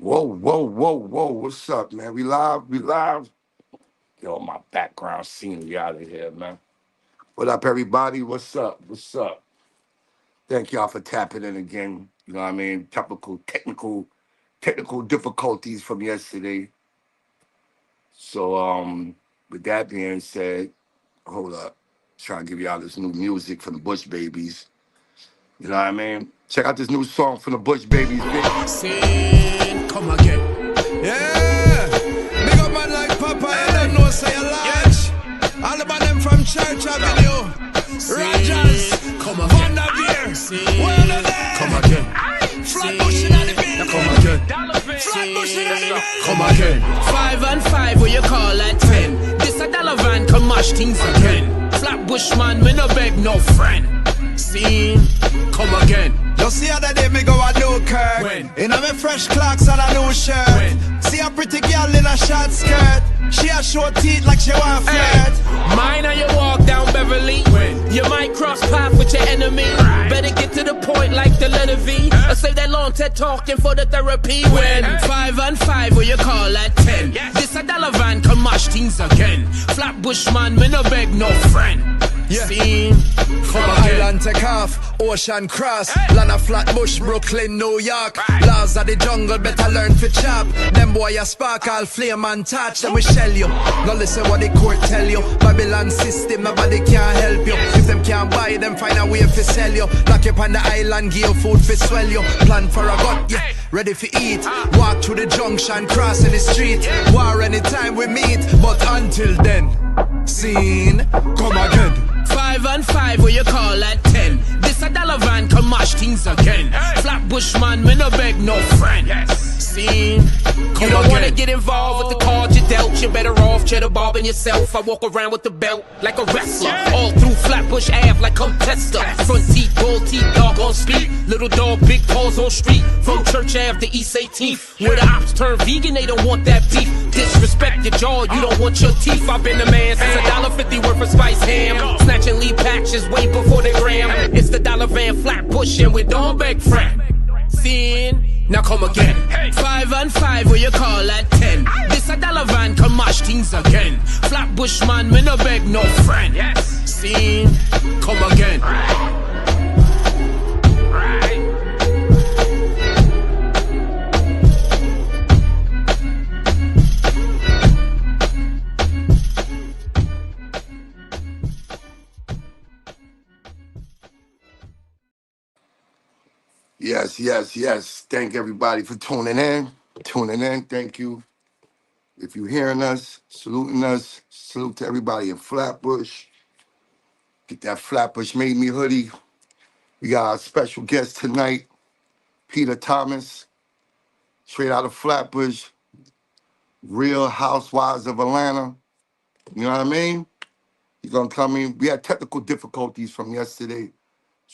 Whoa, whoa, whoa, whoa. What's up, man? We live, we live. Yo, my background scenery out of here, man. What up, everybody? What's up? What's up? Thank y'all for tapping in again. You know what I mean? Technical difficulties from yesterday. So, with that being said, hold up. Trying to give y'all this new music from the Bush Babies. You know what I mean? Check out this new song from the Bush Babies, bitch. Sin, come again. Yeah, big up man like Peppa, you don't know say a large. All about them from Church Avenue. Rogers, come again. Well there. Come again. Flatbush in the building. Come again. Flatbush in the building. Come again. 5 and 5, what you call at 10. This a dollar van, come mash things again. Flatbush man, me no beg no friend. Scene, come again. Just the other day me go a new Kirk. When? In a me fresh clocks and a new shirt. When? See a pretty girl in a short skirt. She a short teeth like she want flirt. Mine and you walk down Beverly. When? You might cross path with your enemy. Right. Better get to the point like the letter V. Or save that long TED talking for the therapy. When 5 and 5, what you call at 10. Yes. This a dollar van, come mash things again. Flatbush man, me no beg no friend. Yeah. Scene, from island take off, ocean cross, hey. Land of Flatbush, Brooklyn, New York. Right. Laws of the jungle, better learn to chop. Them boy a sparkle, flame and touch, them we shell you. Now listen what the court tell you. Babylon system, nobody can help you. If them can't buy them, find a way to sell you. Lock you on the island, give you food for swell you. Plan for a gut, yeah, ready for eat. Walk through the junction, crossing the street. War anytime we meet, but until then, scene, come again. 5 and 5, what you call at 10. This a dollar van, come mash things again. Hey. Flatbush man, me no beg no friend. Yes. Scene, you don't wanna get involved with the cards you dealt. You're better off cheddar bobbing yourself. I walk around with the belt like a wrestler. Yeah. All through Flatbush Ave like I'm tester. Yes. Front teeth, gold teeth, dog on speed. Little dog, big paws on street. From Church Ave to East 18th. Where the ops turn vegan, they don't want that beef. Disrespect your jaw, you don't want your teeth. I've been the man since $1.50 worth of spice ham. Snatching lead patches way before they gram. It's the dollar van Flatbush and we don't beg friend. Scene, now come again. 5 and 5, what you call at 10. This a dollar van, come mash things again. Flatbush man, me no beg no friend. Yes. Scene, come again. Right. Yes, yes, yes. Thank everybody for tuning in. Thank you. If you're hearing us, saluting us, salute to everybody in Flatbush. Get that Flatbush Made Me hoodie. We got our special guest tonight, Peter Thomas, straight out of Flatbush, Real Housewives of Atlanta. You know what I mean? He's gonna come in. We had technical difficulties from yesterday.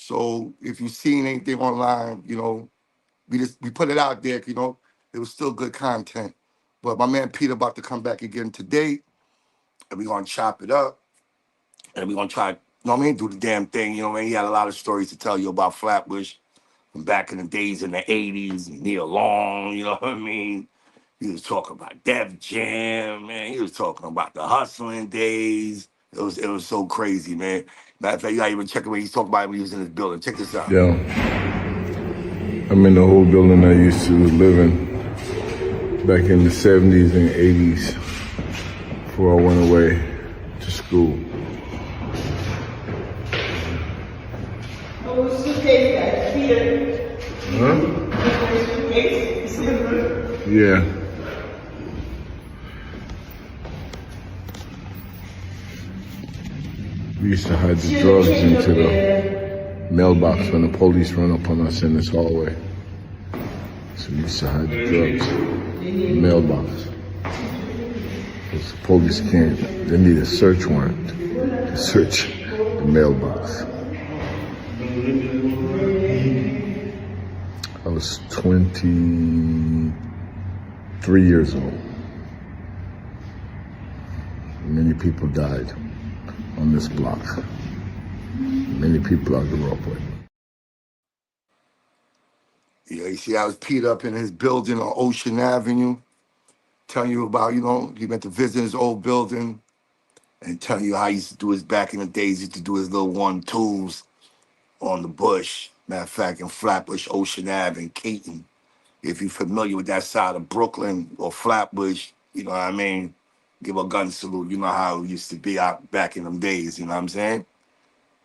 So if you've seen anything online, you know, we put it out there, you know, it was still good content. But my man Peter about to come back again today, and we're gonna chop it up, and we're gonna try, you know what I mean, do the damn thing, you know what I mean? He had a lot of stories to tell you about Flatbush from back in the days in the 80s, and Neil Long, you know what I mean? He was talking about Def Jam, man. He was talking about the hustling days. It was so crazy, man. Matter of fact, you gotta even check it when he's talking about it when he was in his building. Check this out. Yeah. I'm in the whole building I used to live in back in the 70s and 80s before I went away to school. Oh, suitcase back here. Huh? Yeah. We used to hide the drugs into the mailbox when the police run up on us in this hallway. So we used to hide the drugs in the mailbox. Because the police can't, they need a search warrant to search the mailbox. I was 23 years old. Many people died on this block. Many people I grew up with. Yeah, you see, I was Pete up in his building on Ocean Avenue, telling you about, he went to visit his old building and telling you how he used to do his back in the days. He used to do his little 1-2s on the Bush. Matter of fact, in Flatbush, Ocean Ave, and Caton. If you're familiar with that side of Brooklyn or Flatbush, you know what I mean? Give a gun salute. You know how it used to be out back in them days, you know what I'm saying?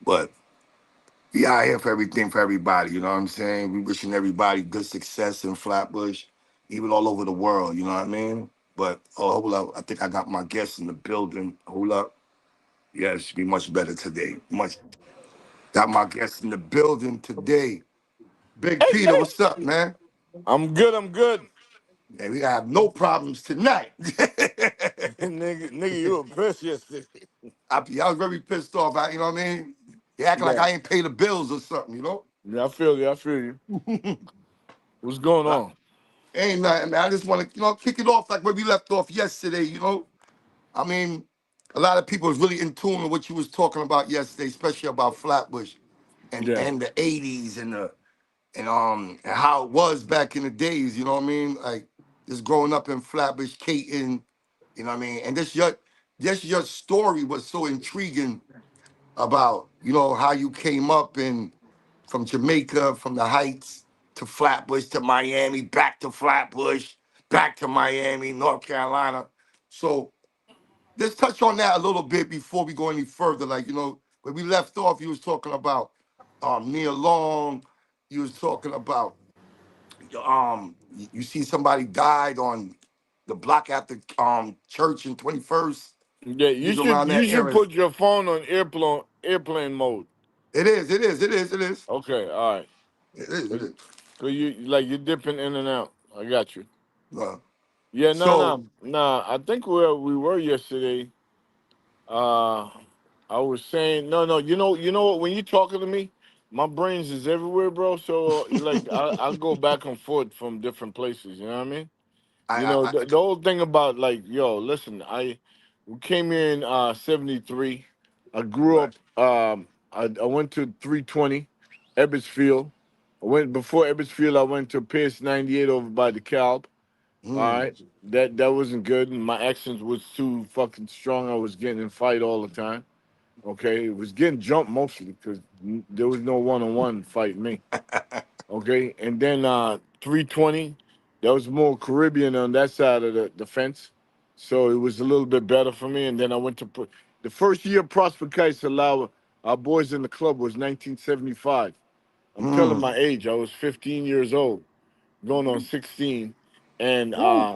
But we out here for everything for everybody, you know what I'm saying? We wishing everybody good success in Flatbush, even all over the world, you know what I mean? But hold up, I think I got my guests in the building. Hold up. Yeah, it should be much better today. Much got my guests in the building today. Big Hey, Peter, hey. what's up, man? I'm good. I'm good. And we have no problems tonight. nigga, you were pissed yesterday. I was very pissed off. You know what I mean? They acting like Yeah. I ain't pay the bills or something, you know? Yeah, I feel you. I feel you. What's going But on? ain't nothing, man. I just want to, kick it off like where we left off yesterday, you know? I mean, a lot of people was really in tune with what you was talking about yesterday, especially about Flatbush Yeah. and the 80s and how it was back in the days, you know what I mean? Like just growing up in Flatbush, Caton, you know what I mean? And this your story was so intriguing about, how you came up and from Jamaica, from the Heights to Flatbush to Miami, back to Flatbush, back to Miami, North Carolina. So let's touch on that a little bit before we go any further. Like, when we left off, you was talking about Neil Long, you was talking about you see somebody died on the block after church in 21st. Yeah, You you was should around you that should era. put your phone on airplane mode. It is, it is, it is, it is. Okay, all right. It is, it Cause, is. 'cause you're dipping in and out. I got you. Uh, Yeah, no, so no, no. I think where we were yesterday. Uh, I was saying no, no. You know what? When you talking to me, my brains is everywhere, bro. So like I go back and forth from different places. You know what I mean? I, You I, know, I the whole thing about like, yo, listen, we came here in '73. I grew right. up. I went to 320, Ebbetsfield. I went before Ebbetsfield. I went to Pierce 98 over by the Calb. All Mm. right, that wasn't good. And my accent was too fucking strong. I was getting in fight all the time. Okay, it was getting jumped mostly because there was no one-on-one fight me. Okay, and then 320, that was more Caribbean on that side of the fence, so it was a little bit better for me. And then I went to the first year Prosper Kites allowed our boys in the club was 1975. I'm telling Mm. my age. I was 15 years old, going on 16, and Woo.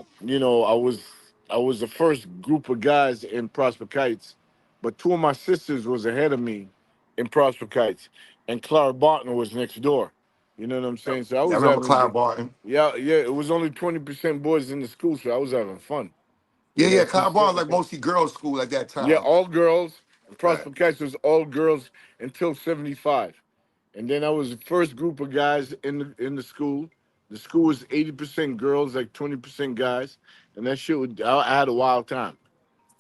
I was the first group of guys in Prosper Kites, but two of my sisters was ahead of me in Prosper Kites, and Clara Barton was next door. You know what I'm saying? So I Yeah, I was remember having Clyde good. Barton. Yeah, yeah. It was only 20% boys in the school, so I was having fun. Yeah, You know, yeah, Clyde Barton like mostly girls' school at that yeah, time. all girls. Right. Prosper Kites was all girls until '75. And then I was the first group of guys in the school. The school was 80% girls, like 20% guys, and that shit would I had a wild time.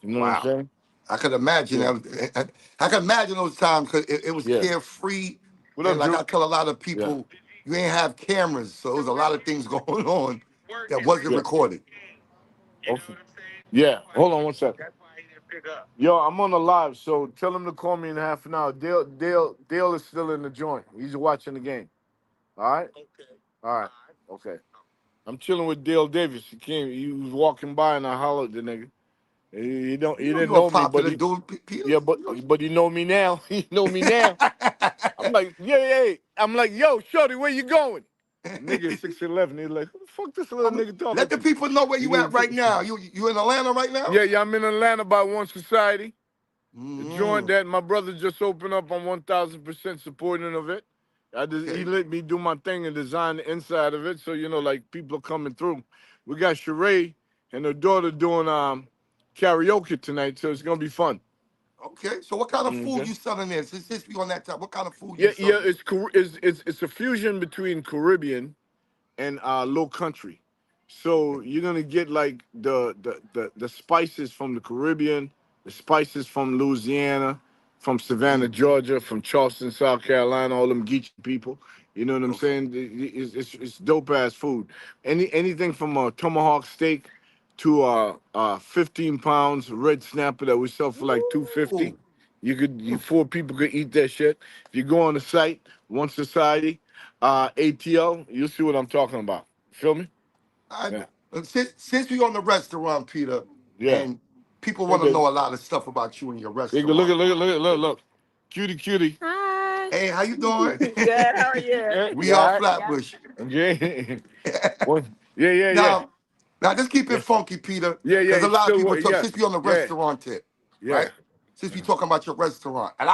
You know what I'm Wow. saying? I could imagine Yeah, that. I could imagine those times because it was yeah. carefree. What And up, like Drew? I tell a lot of Yeah, people, you ain't have cameras. So there was a lot of things going on that wasn't yeah. recorded. Okay. Yeah. Hold on one second. Yo, I'm on the live, so tell him to call me in half an hour. Dale is still in the joint. He's watching the game. All right. All right. Okay. I'm chilling with Dale Davis. He was walking by and I hollered at the nigga. He You know didn't you're a know me, but popular he dude, Peter. yeah, but You but he know me now. He know me now. I'm like, yeah, yeah. I'm like, yo, shorty, where you going? The nigga is know? 6'11". He's like, who the fuck this little nigga talking Let the to? people know where You you at right know, now. You in Atlanta right now? yeah, yeah. I'm in Atlanta by One Society. The joint Mm, that my brother just opened up. I'm 1,000% supporting of it. He okay. let me do my thing and design the inside of it. So like people are coming through. We got Sheree and her daughter doing karaoke tonight, so it's gonna be fun. Okay. So what kind of food Okay. you selling there? Since we on that top, what kind of food you Yeah, yeah. selling? It's a fusion between Caribbean and low country. So you're gonna get like the spices from the Caribbean, the spices from Louisiana, from Savannah, Mm, Georgia, from Charleston, South Carolina, all them Geechee people. You know what I'm Okay. saying? It's dope ass food. Anything from a tomahawk steak to 15 pounds red snapper that we sell for like 250. Ooh. You 4 people could eat that shit. If you go on the site, One Society, ATL, you'll see what I'm talking about. Feel me? I, Yeah. since we on the restaurant, Peter, Yeah. and people Hey, want to baby. know a lot of stuff about you and your Hey, look restaurant. at look. Cutie cutie. Hi. Hey, how you doing? Good. How are you? We You are all right? Flatbush. Okay. What? Yeah. Now, now just keep it Yeah. funky, Peter, Yeah. because a It's lot of still people talk. yeah. Since we on the Yeah. restaurant tip, Yeah. right? Since we talking about your restaurant, and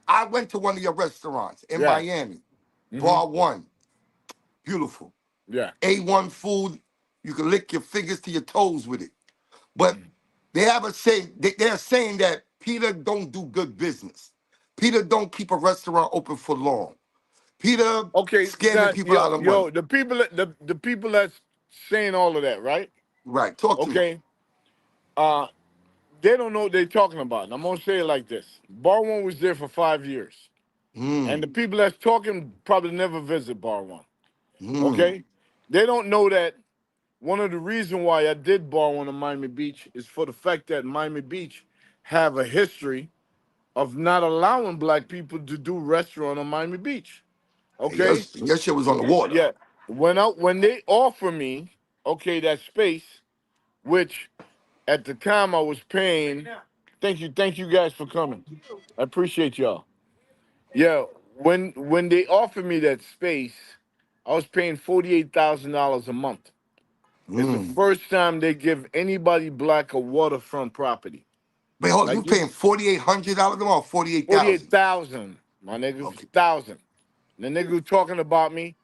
I went to one of your restaurants in Yeah. Miami, Mm-hmm. Bar One, beautiful, Yeah. A1 food. You can lick your fingers to your toes with it. But they have a say. They're saying that Peter don't do good business. Peter don't keep a restaurant open for long. Peter Okay. scamming Now, people out of money. the people that's saying all of that, right? Right. Talk to me. Okay. Uh, they don't know what they're talking about. And I'm gonna say it like this: Bar One was there for 5 years, and the Mm, people that's talking probably never visit Bar One. mm. Okay. They don't know that one of the reasons why I did Bar One on Miami Beach is for the fact that Miami Beach have a history of not allowing black people to do restaurant on Miami Beach. Hey, your, Okay? your shit was on the water. Yeah. When they offer me, okay, that space, which at the time I was paying, thank you guys for coming. I appreciate y'all. Yeah, when they offered me that space, I was paying $48,000 a month. It's the Mm. first time they give anybody black a waterfront property. Wait, hold on. You Like this, paying $4,800 or 48,000? 48,000, my nigga, Okay. 1,000. The nigga who talking about me,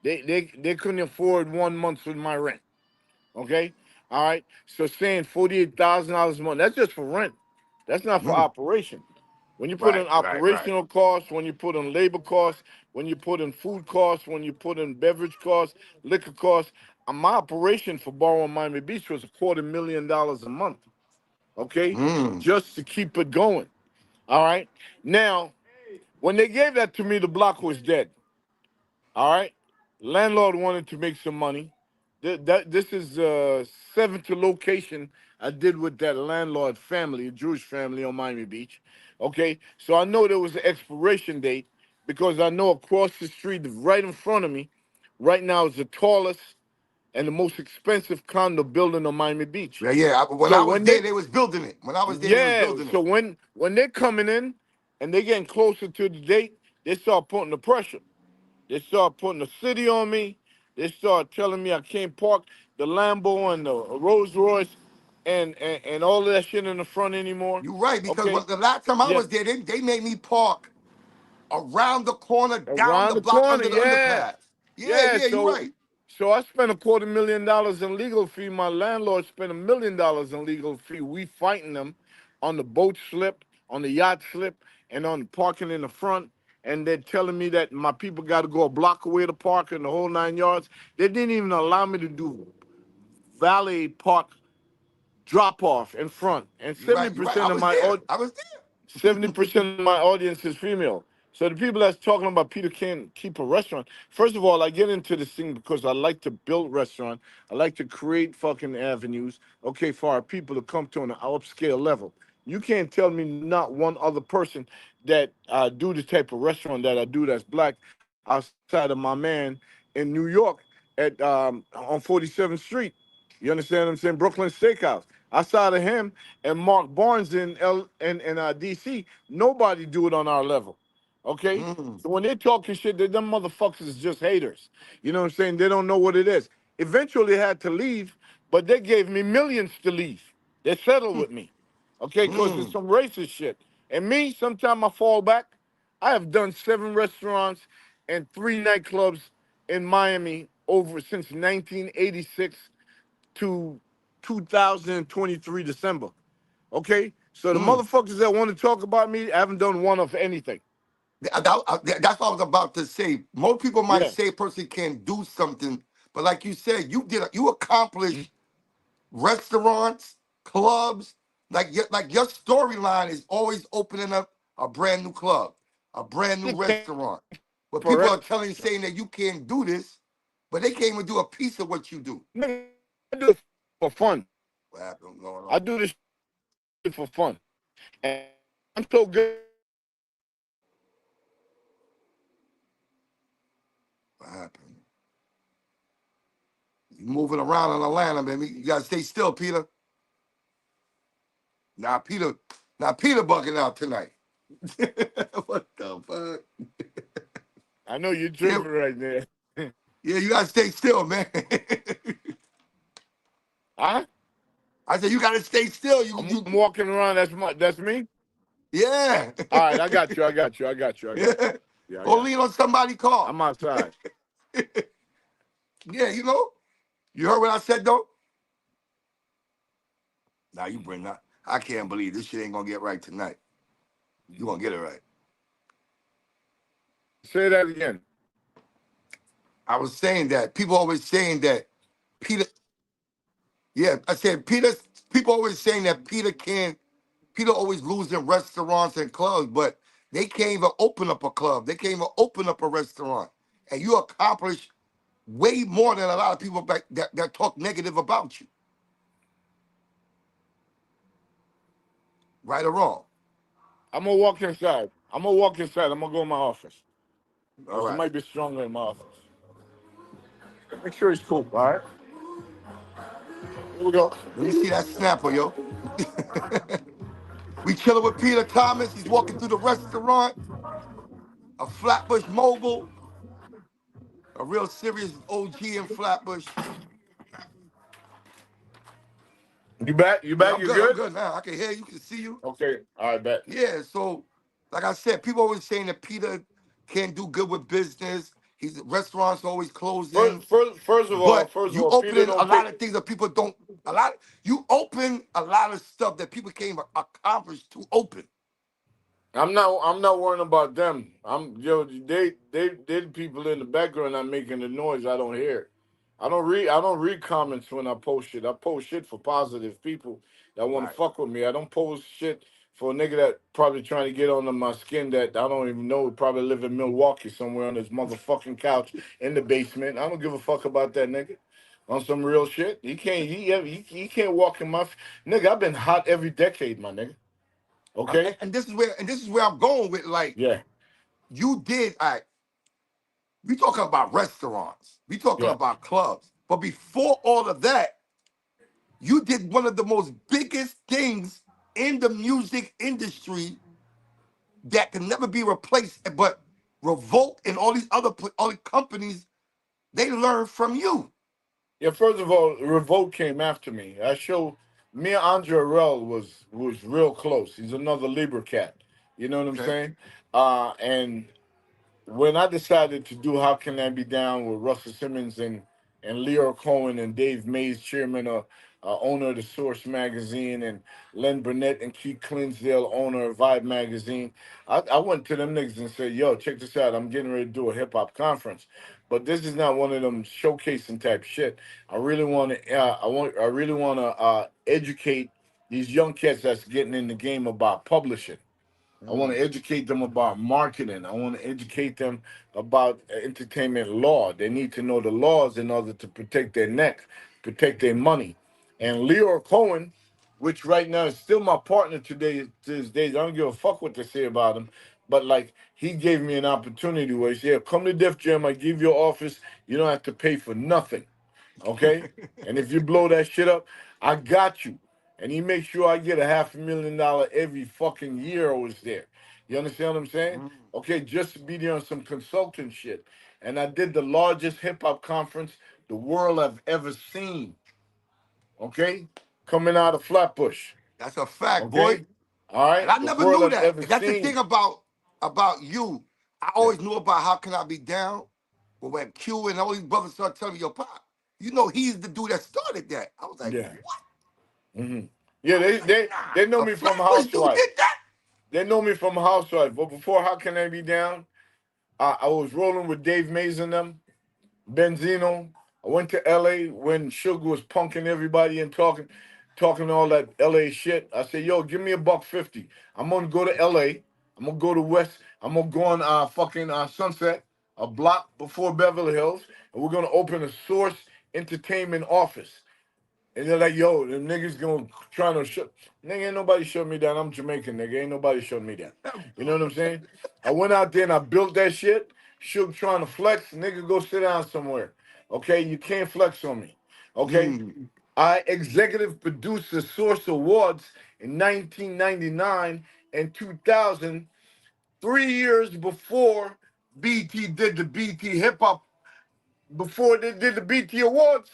they couldn't afford 1 month with my rent. Okay, all right. So saying $48,000 a month, that's just for rent. That's not for Mm. operation. When you put in Right. operational costs, when you put in labor costs, when you put in food costs, when you put in beverage costs, liquor costs, my operation for Bar One Miami Beach was $250,000 a month. Okay, Mm. just to keep it going. All right. Now, when they gave that to me, the block was dead. All right. Landlord wanted to make some money. This is seventh location I did with that landlord family, a Jewish family on Miami Beach. Okay. So I know there was an expiration date because I know across the street, right in front of me, right now is the tallest and the most expensive condo building on Miami Beach. Yeah. When So I was when there, they they was building it. When I was there, they was yeah, building so it. when they're coming in and they getting closer to the date, they start putting the pressure. They start putting the city on me. They start telling me I can't park the Lambo and the Rolls Royce and all of that shit in the front anymore. You're right, because Okay? the last time I Yeah. was there, they made me park around the corner, down Around the the block, corner, under the yeah. underpass. Yeah, You're right. so I spent $250,000 in legal fee. My landlord spent $1 million in legal fee. We fighting them on the boat slip, on the yacht slip, and on parking in the front. And they're telling me that my people got to go a block away to park in the whole 9 yards. They didn't even allow me to do valet park drop off in front. And You're right. You're right. I 70% of was my there. I was there. 70% of my audience is female. So the people that's talking about Peter can't keep a restaurant. First of all, I get into this thing because I like to build restaurant. I like to create fucking avenues, okay, for our people to come to an upscale level. You can't tell me not one other person that do the type of restaurant that I do that's black outside of my man in New York at on 47th Street. You understand what I'm saying? Brooklyn Steakhouse. Outside of him and Mark Barnes in DC, nobody do it on our level. Okay? Mm. So when they're talking shit, them motherfuckers is just haters. You know what I'm saying? They don't know what it is. Eventually they had to leave, but they gave me millions to leave. They settled with me. Okay, because it's Mm. some racist shit. And me, sometimes I fall back. I have done 7 restaurants and 3 nightclubs in Miami over since 1986 to 2023 December. Okay? So the Mm. motherfuckers that want to talk about me haven't done one of anything. That's what I was about to say. Most people might Yeah. say a person can't do something, but like you said, you accomplished restaurants, clubs. Like your storyline is always opening up a brand new club, a brand new Shit came restaurant. But people are Correct. telling you, saying that you can't do this, but they can't even do a piece of what you do. Nigga, I do it for fun. What happened going I on? do this shit for fun. And I'm so good. What happened? You moving around in Atlanta, baby. You gotta stay still, Peter. Now Peter, Peter bugging out tonight. What the fuck? I know you're Yeah, tripping right there. yeah, you gotta stay still, man. Huh? I said you gotta stay still. I'm walking around. That's me. Yeah. All right, I got you. I got you. I got you. I got you. Yeah. Yeah, I Go got lean on somebody's you. car. I'm outside. Yeah, you know. You heard what I said though? Now you bring that. I can't believe this shit ain't gonna get right tonight. You gonna get it right. Say that again. I was saying that people always saying that Peter. Yeah, I said Peter. People always saying that Peter can't. Peter always losing restaurants and clubs, but they can't even open up a club. They can't even open up a restaurant, and you accomplish way more than a lot of people that talk negative about you. Right or wrong? I'm gonna walk inside. I'm gonna walk inside. I'm gonna go in my office All because it right. might be stronger in my office. Make sure it's cool. All right. Here we go. Let me see that snapper, yo. We chilling with Peter Thomas. He's walking through the restaurant, a Flatbush mogul, a real serious OG in Flatbush. You back? You Yeah, back? I'm You good. I'm good? good now. I can hear you, can see you. Okay. All right, bet. Yeah, so like I said, people always saying that Peter can't do good with business. He's restaurants always closing. But First of you all, Peter opening a don't lot take. of things that people don't a lot you open a lot of stuff that people can't even accomplish to open. I'm not worrying about them. They the people in the background not making the noise. I don't hear. I don't read comments when I post shit. I post shit for positive people that want to Right. fuck with me. I don't post shit for a nigga that probably trying to get under my skin that I don't even know. Probably live in Milwaukee somewhere on his motherfucking couch in the basement. I don't give a fuck about that nigga. On some real shit, he can't walk in my nigga. I've been hot every decade, my nigga. Okay, And this is where I'm going with like yeah, you did all right, we talking about restaurants, we talking yeah. about clubs. But before all of that, you did one of the most biggest things in the music industry that can never be replaced. But Revolt and all these other companies, they learn from you. Yeah, first of all, Revolt came after me. Me and Andre Arell was real close. He's another Libra cat. You know what I'm Okay. saying? And when I decided to do How Can I Be Down with Russell Simmons and Leo Cohen and Dave Mays, chairman owner of the Source magazine, and Len Burnett and Keith Clinksdale, owner of Vibe magazine, I went to them niggas and said, "Yo, check this out. I'm getting ready to do a hip hop conference, but this is not one of them showcasing type shit. I really want to. I really want to educate these young cats that's getting in the game about publishing." I want to Mm, educate them about marketing. I want to educate them about entertainment law. They need to know the laws in order to protect their neck, protect their money. And Leo Cohen, which right now is still my partner today to this day, I don't give a fuck what they say about him. But like he gave me an opportunity where he said, "Come to Def Jam, I give you an office, you don't have to pay for nothing." Okay? And if you blow that shit up, I got you. And he makes sure I get a $500,000 every fucking year I was there. You understand what I'm saying? mm. Okay, just to be there on some consulting shit. And I did the largest hip hop conference the world have ever seen. Okay? Coming out of Flatbush. That's a fact, boy. Okay? All And right? I The never world knew have that. ever And that's the thing seen. about you. I Yeah. always knew about how can I be down. But when Q and all these brothers started telling me, yo, Pop, you know he's the dude that started that. I was like, Yeah. what? hmm Yeah, I was they like, they they know nah, a me from Flatbush dude Housewives. did that? They know me from Housewives. But before How Can I Be Down? I was rolling with Dave Mays and them, Benzino. I went to LA when Sugar was punking everybody and talking all that LA shit. I said, "Yo, give me a $150. I'm gonna go to LA. I'm gonna go to West. I'm gonna go on fucking Sunset. a block before Beverly Hills, and we're gonna open a Source Entertainment office. And they're like, yo, them niggas gonna try to shut. Nigga, ain't nobody shut me down. I'm Jamaican, nigga. Ain't nobody shut me down. You know what I'm saying? I went out there and I built that shit. Shook trying to flex. Nigga, go sit down somewhere. Okay? You can't flex on me. Okay? Mm. I executive produced the Source Awards in 1999 and 2000, 3 years before BT did the BT Hip Hop, before they did the BT Awards.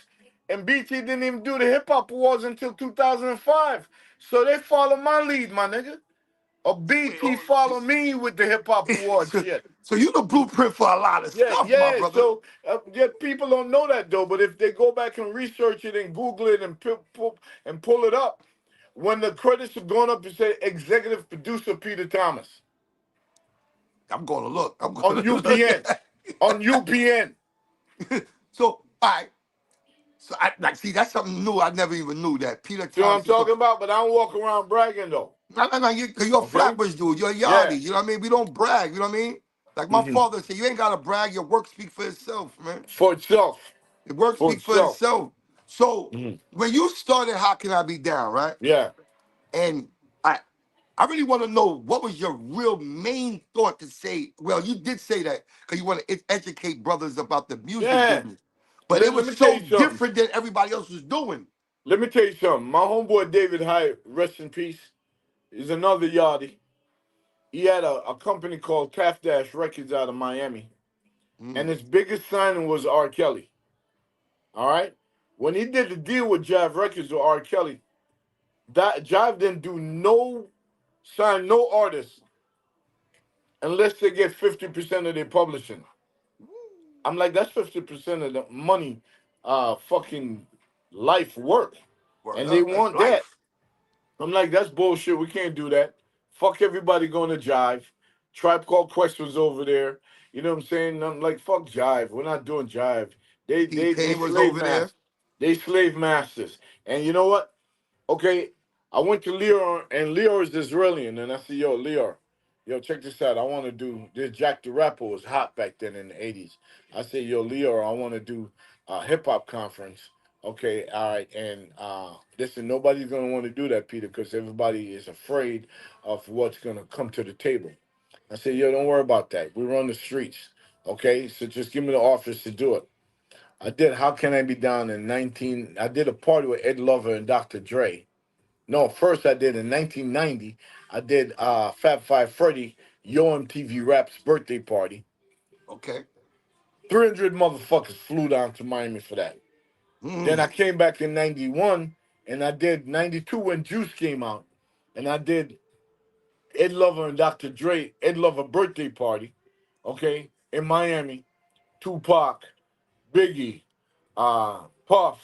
And BT didn't even do the Hip Hop Awards until 2005. So they follow my lead, my nigga. Or Wait, BT oh, follow me with the Hip Hop Award so, shit. so you the blueprint for a lot of Yeah, stuff, my yeah. brother. So yeah, people don't know that though. But if they go back and research it and Google it and pull it up, when the credits are going up, it say executive producer Peter Thomas I'm gonna look. I'm on gonna look. UPN. On UPN. So, all right. So, I like see that's something new. I never even knew that Peter See what I'm Thompson. So, talking about? But I don't walk around bragging though. no, because you're a Okay? Flatbush dude. You're a Yeah. yardie. You know what I mean? We don't brag. You know what I mean? Like my Hmm. father said, you ain't gotta brag. Your work speak for itself, man. For itself. The work For speak for itself. itself. So, Hmm. when you started, how can I be down, right? Yeah. And I really want to know what was your real main thought to say. Well, you did say that because you want to educate brothers about the music Yeah. business, but it Let was me tell so you something. different than everybody else was doing. Let me tell you something. My homeboy David Hyatt, rest in peace, is another yardie. He had a company called Taft Dash Records out of Miami. And Mm, his biggest signing was R. Kelly. All right? When he did the deal with Jive Records with R. Kelly, that Jive didn't do sign no artists unless they get 50% of their publishing. I'm like, that's 50% of the money, fucking life work. word And they up, that's want that. life. I'm like, that's bullshit. We can't do that. Fuck everybody going to Jive. Tribe Called Quest was over there. You know what I'm saying? I'm like, fuck Jive. We're not doing Jive. They T-Pain was slave over there. masters. They slave masters. And you know what? Okay, I went to Leor, and Leor is Israeli, and I said, yo, Leor, yo, check this out. I want to do this. Jack the Rapper was hot back then in the 80s. I said, yo, Leor, I want to do a hip hop conference. Okay, all right. And listen, nobody's going to want to do that, Peter, because everybody is afraid of what's going to come to the table. I said, yo, don't worry about that. We run the streets. Okay, so just give me the office to do it. I did How Can I Be Down in 19. I did a party with Ed Lover and Dr. Dre. No, first I did in 1990. I did Fab Five Freddy, Yo MTV Rap's birthday party. Okay. 300 motherfuckers flew down to Miami for that. Then I Mm, came back in 91 and I did 92 when Juice came out. And I did Ed Lover and Dr. Dre, Ed Lover birthday party, okay, in Miami. Tupac, Biggie, Puff.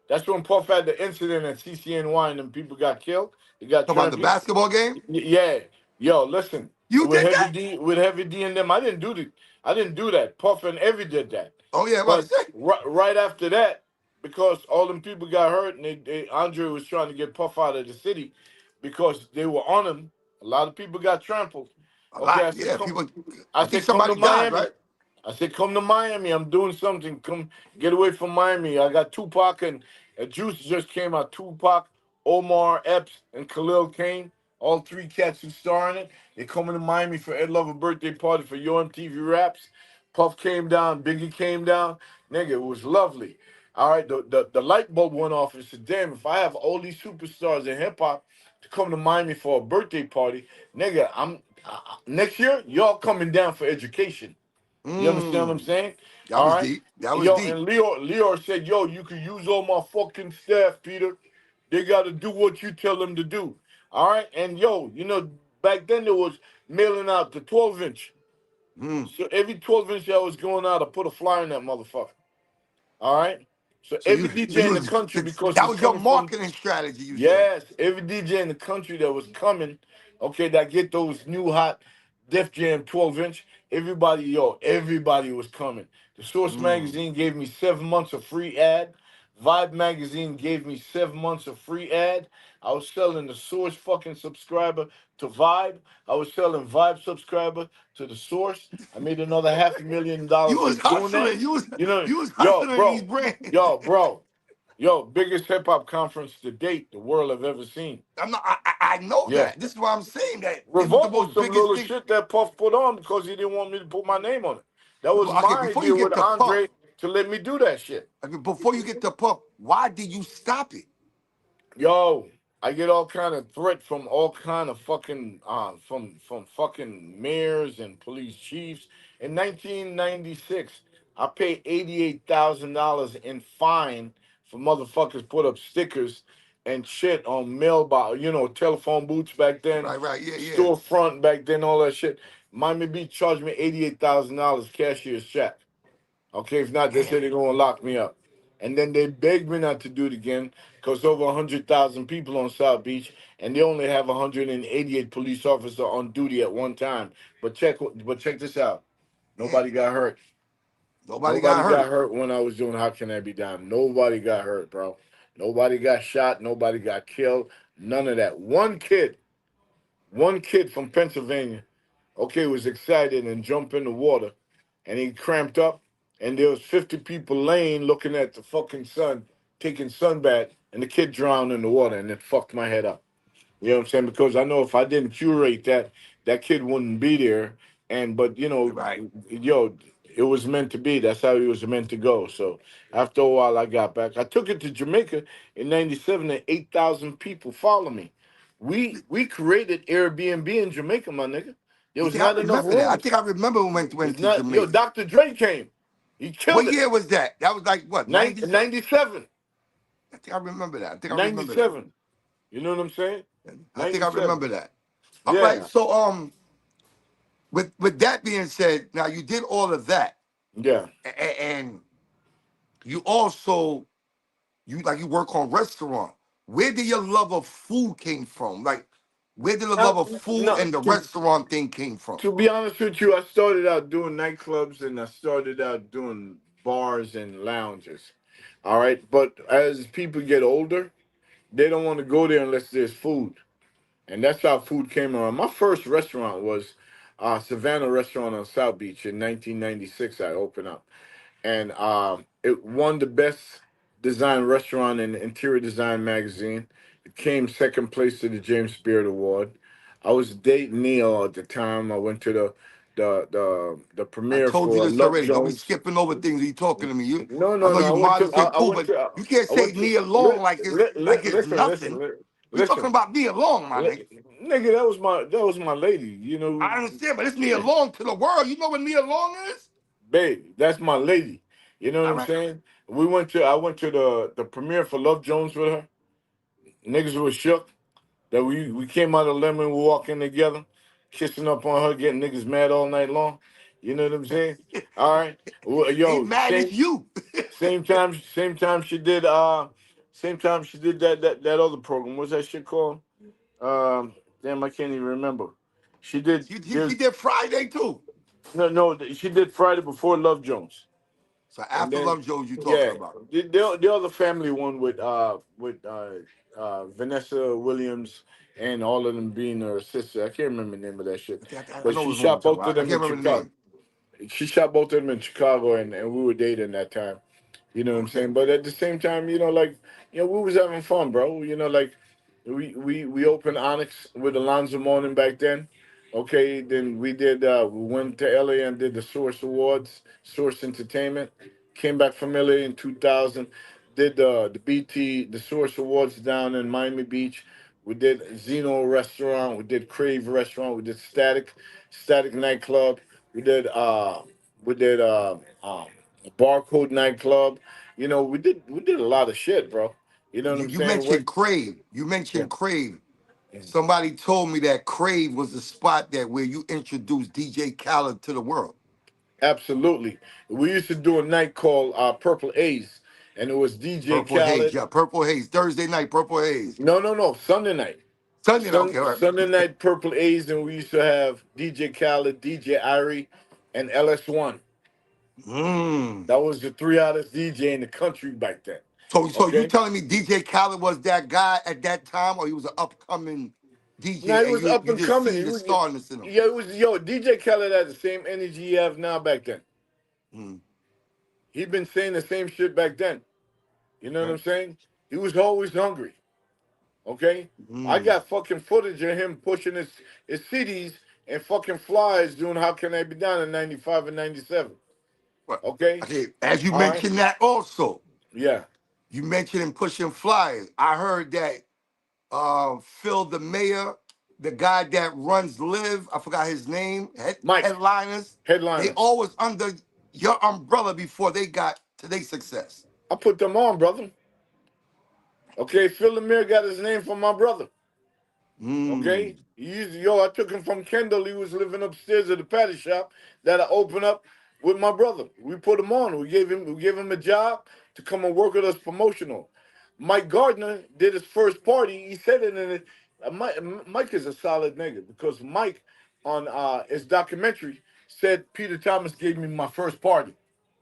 That's when Puff had the incident at CCNY and them people got killed. They got talking about the trampled. basketball game. Yeah, yo, listen. You did that? With Heavy D and them, I didn't do that. Puff and Evie did that. Oh yeah, I'm about to But say. right after that, because all them people got hurt, and Andre was trying to get Puff out of the city because they were on him. A lot of people got trampled. A Okay, lot. Yeah, people. I I think said, come to somebody died, Miami. right? I said, come to Miami. I'm doing something. Come get away from Miami. I got Tupac and Juice just came out. Tupac, Omar Epps, and Khalil Kane. All three cats who star in it. They coming to Miami for Ed Lover birthday party for Yo MTV Raps. Puff came down. Biggie came down. Nigga, it was lovely. All right, the light bulb went off and said, damn, if I have all these superstars in hip hop to come to Miami for a birthday party, nigga, I'm next year, y'all coming down for education. You understand what I'm Mm, saying? that All was right. deep. That was Yo, deep. and Leo said, yo, you can use all my fucking staff, Peter. They got to do what you tell them to do. All right. And yo, back then there was mailing out the 12-inch. Mm. So every 12-inch that was going out, I put a flyer in that motherfucker. All right. So So every so DJ you in the was country, because that it's was your coming from. marketing strategy. You said. Yes, every DJ in the country that was coming, okay, that get those new hot Def Jam 12-inch, everybody was coming. The Source Mm. magazine gave me 7 months of free ad. Vibe magazine gave me 7 months of free ad. I was selling the Source fucking subscriber to Vibe. I was selling Vibe subscriber to the Source. I made another You $500,000 was just doing that. hustling. You was You know, you was yo, hustling these bro, brands. yo, bro, yo, biggest hip hop conference to date the world have ever seen. I'm not. I know Yeah. that. This is why I'm saying that it was the Revolt was most some biggest little thing. shit that Puff put on because he didn't want me to put my name on it. That was Okay, my before idea you with get to Andre Puff, to let me do that shit. okay, before you get to Puff, why did you stop it? Yo, I get all kind of threat from all kind of fucking from fucking mayors and police chiefs. In 1996, I paid $88,000 in fine for motherfuckers put up stickers and shit on mailbox, telephone booths back then, Right. Yeah, yeah. storefront back then, all that shit. Miami Beach charged me $88,000 cashier's check. Okay, if not, they Damn. say they're gonna lock me up. And then they begged me not to do it again because over 100,000 people on South Beach, and they only have 188 police officers on duty at one time. But check this out. Damn. Nobody got hurt. Nobody got Nobody got hurt. hurt when I was doing How Can I Be Down. Nobody got hurt, bro. Nobody got shot. Nobody got killed. None of that. One kid from Pennsylvania, okay, was excited and jumped in the water, and he cramped up, and there was 50 people laying looking at the fucking sun, taking sunbath, and the kid drowned in the water, and it fucked my head up. You know what I'm saying? Because I know if I didn't curate that, that kid wouldn't be there. But Right. yo, it was meant to be. That's how he was meant to go. So after a while, I got back. I took it to Jamaica in '97, and 8,000 people follow me. We created Airbnb in Jamaica, my nigga. There You was think I not enough remember that? I rooms. think I remember when went It's to not yo. Jamaica. Dr. Dre came. He killed What it. year was that? That was like what, 97? 97. I think I remember that. I think I remember that. 97. You know what I'm saying? I think I 97. remember that. All right. Yeah. So with that being said, now you did all of that, Yeah. and you also you work on restaurant. Where did your love of food came from? Like, where did the love of food No, and the restaurant thing came from? to be honest with you, I started out doing nightclubs and I started out doing bars and lounges. All right. But as people get older, they don't want to go there unless there's food. And that's how food came around. My first restaurant was Savannah Restaurant on South Beach in 1996. I opened up. And it won the best design restaurant in Interior Design magazine. It came second place to the James Beard Award. I was dating Neil at the time. I went to the I premiere told you for this Love already. Don't be Jones. skipping over things. You talking to me? No, I no, know no. you modest and I cool, went but to you can't I say went to Nia Long like it's listen, nothing. We talking listen. about Nia Long, my nigga. Nigga, that was my lady. You know, I understand, but it's Nia Long to the world. You know what Nia Long is? babe, that's my lady. You know what All I'm right. saying? I went to the premiere for Love Jones with her. Niggas was shook that we came out of Lemon, we walking together, kissing up on her, getting niggas mad all night long. You know what I'm saying? All right. Well, Ain't yo, mad, it's you. same time she did that other program. What's that shit called? Damn, I can't even remember. She did She did Friday too. no, she did Friday before Love Jones. So And after then, Love Jones, you talking yeah, about. the other family one with Vanessa Williams and all of them being her sister. I can't remember the name of that shit, I but know she which one you're shot talking both of about. I them can't in remember the Chicago. name. She shot both of them in Chicago, and we were dating that time. You know what I'm Okay. saying? But at the same time, like, we was having fun, bro. Like we opened Onyx with Alonzo Mourning back then. Okay, then we went to LA and did the Source Awards, Source Entertainment. Came back from LA in 2000. Did the Source Awards down in Miami Beach. We did Zeno Restaurant. We did Crave Restaurant. We did Static Nightclub. We did Barcode Nightclub. We did a lot of shit, bro. You know what You, I'm you saying? What? mentioned Crave. You Yeah. mentioned Crave. Yeah. Somebody told me that Crave was the spot that where you introduced DJ Khaled to the world. Absolutely. We used to do a night called Purple A's, and it was DJ Purple Haze, Khaled. yeah, Purple Haze. Thursday night, Purple Haze. No, no, no. Sunday night. Sunday night, okay, all right. Sunday night Purple A's, and we used to have DJ Khaled, DJ Irie, and LS1. Mm. That was the three hottest DJ in the country back then. So you Okay. telling me DJ Khaled was that guy at that time, or he was an upcoming Now DJ, he and was you up you and just coming. see He the was, starness in him? yeah, it was DJ Khaled had the same energy he have now back then. Mm, He been saying the same shit back then. You know what okay. I'm saying? He was always hungry. Okay? I Mm. got fucking footage of him pushing his CDs and fucking flies doing How Can I Be Down in 95 and 97. But Okay? okay, as you All right? mentioned that also, Yeah. you mentioned him pushing flyers. I heard that Phil the mayor, the guy that runs Live, I forgot his name, Mike, headliners, they headliner. always under your umbrella before they got to their success. I put them on, brother. Okay? Phil Lemire got his name from my brother. Mm. Okay? I took him from Kendall. He was living upstairs at the patty shop that I opened up with my brother. We put him on. We gave him a job to come and work with us promotional. Mike Gardner did his first party. He said it in it. Mike is a solid nigga because Mike on his documentary said Peter Thomas gave me my first party.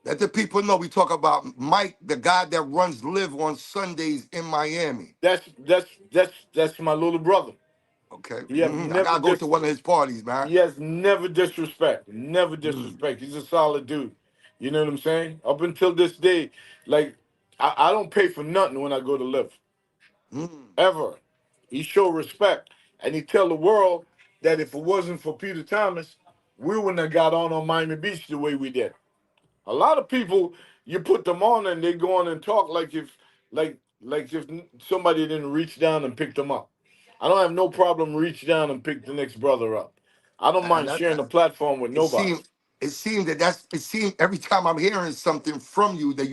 Let the people know we talk about Mike, the guy that runs Live on Sundays in Miami. That's my little brother. Okay. He have I never gotta go to dis one of his parties, man. He has never disrespect. Never Mm. disrespect. He's a solid dude. You know what I'm saying? Up until this day, like I don't pay for nothing when I go to live. Mm. Ever. He show respect. And he tell the world that if it wasn't for Peter Thomas, we wouldn't have got on Miami Beach the way we did. A lot of people, you put them on and they go on and talk like if somebody didn't reach down and pick them up. I don't have no problem reach down and pick the next brother up. I don't And mind that, sharing the platform with it nobody. seemed it seemed every time I'm hearing something from you that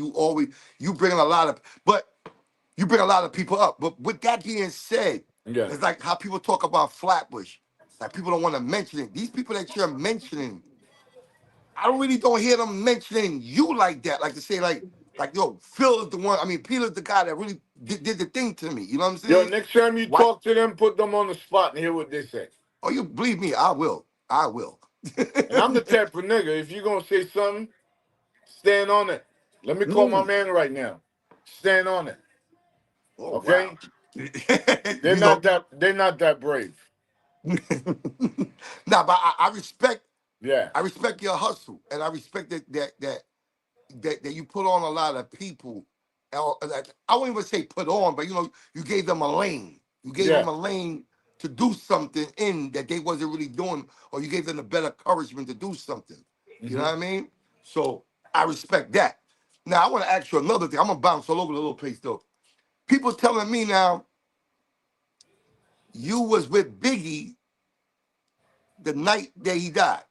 you bring a lot of but you bring a lot of people up. But with that being said, Yeah. it's like how people talk about Flatbush. Like people don't want to mention it. These people that you're mentioning, I don't hear them mentioning you like that. Like to say like yo, Phil is the one. I mean, Peter's the guy that really did the thing to me. You know what I'm Yo, saying? next time you What? talk to them, put them on the spot and hear what they say. Oh, you believe me? I will. I will. And I'm the type of nigga, if you're gonna say something, stand on it. Let me call my Mm. man right now. Stand on it. Oh wow. Okay? You know. They're not that brave. Nah, but Yeah. I respect your hustle, and I respect that you put on a lot of people. I won't even say put on, but you gave them a lane. You gave Yeah. them a lane to do something in that they wasn't really doing, or you gave them a better encouragement to do something. You know Hmm. what I mean? So I respect that. Now I want to ask you another thing. I'm gonna bounce all over the little place though. People telling me now you was with Biggie the night that he died.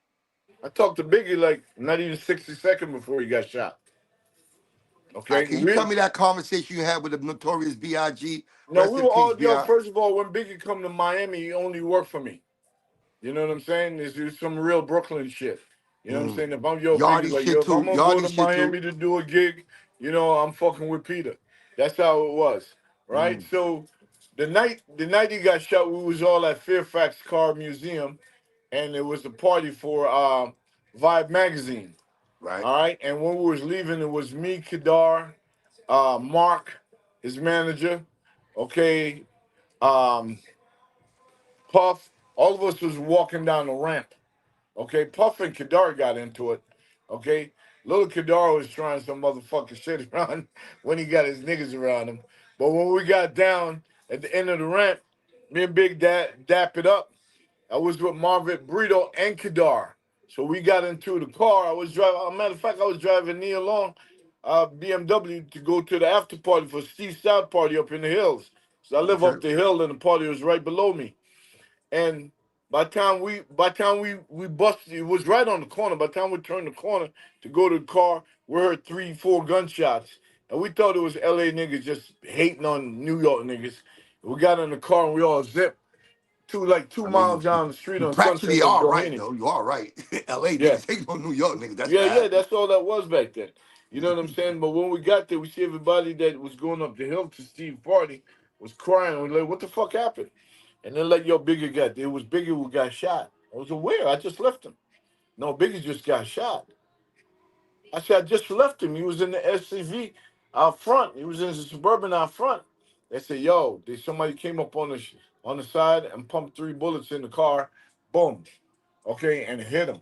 I talked to Biggie like not even 60 seconds before he got shot. Okay? Can you tell me that conversation you had with the notorious B.I.G.? No, Rest we in were peace, all, B.I. first of all, when Biggie come to Miami, he only worked for me. You know what I'm saying? There's some real Brooklyn shit. You know what I'm Mm. saying? If I'm Biggie, Yardy like, shit if I'm too. gonna go Yardy to shit too. Miami to do a gig, I'm fucking with Peter. That's how it was. Right? Mm. So the night he got shot, we was all at Fairfax Car Museum, and it was a party for Vibe magazine. Right. All right. And when we was leaving, it was me, Kedar, Mark, his manager, okay, um, Puff. All of us was walking down the ramp. Okay, Puff and Kadar got into it. Okay, little Kadar was trying some motherfucking shit around when he got his niggas around him. But when we got down at the end of the ramp, me and Big Dad dap it up. I was with Marvin Brito and Kadar. So we got into the car. I was driving. As a matter of fact, I was driving Neil Long BMW to go to the after party for Steve Stout party up in the hills. So I live Okay. up the hill, and the party was right below me. And by the time we busted, it was right on the corner. By the time we turned the corner to go to the car, we heard 3, 4 gunshots, and we thought it was L.A. niggas just hating on New York niggas. We got in the car and we all zipped to like two I mean, miles down the street you on Sunset practically and are right Doheny. though. You are right. L.A. Yeah, niggas hate on New York niggas. That's yeah, bad. that's all that was back then. You know what I'm saying? But when we got there, we see everybody that was going up the hill to Steve party was crying. We're like, what the fuck happened? And then like, yo, Biggie got, it was Biggie who got shot. I was aware. I just left him. No, Biggie just got shot. I said, I just left him. He was in the SCV. out front. He was in the Suburban out front. They said, "Yo, somebody came up on the side and pumped 3 bullets in the car. Boom, okay, and hit him.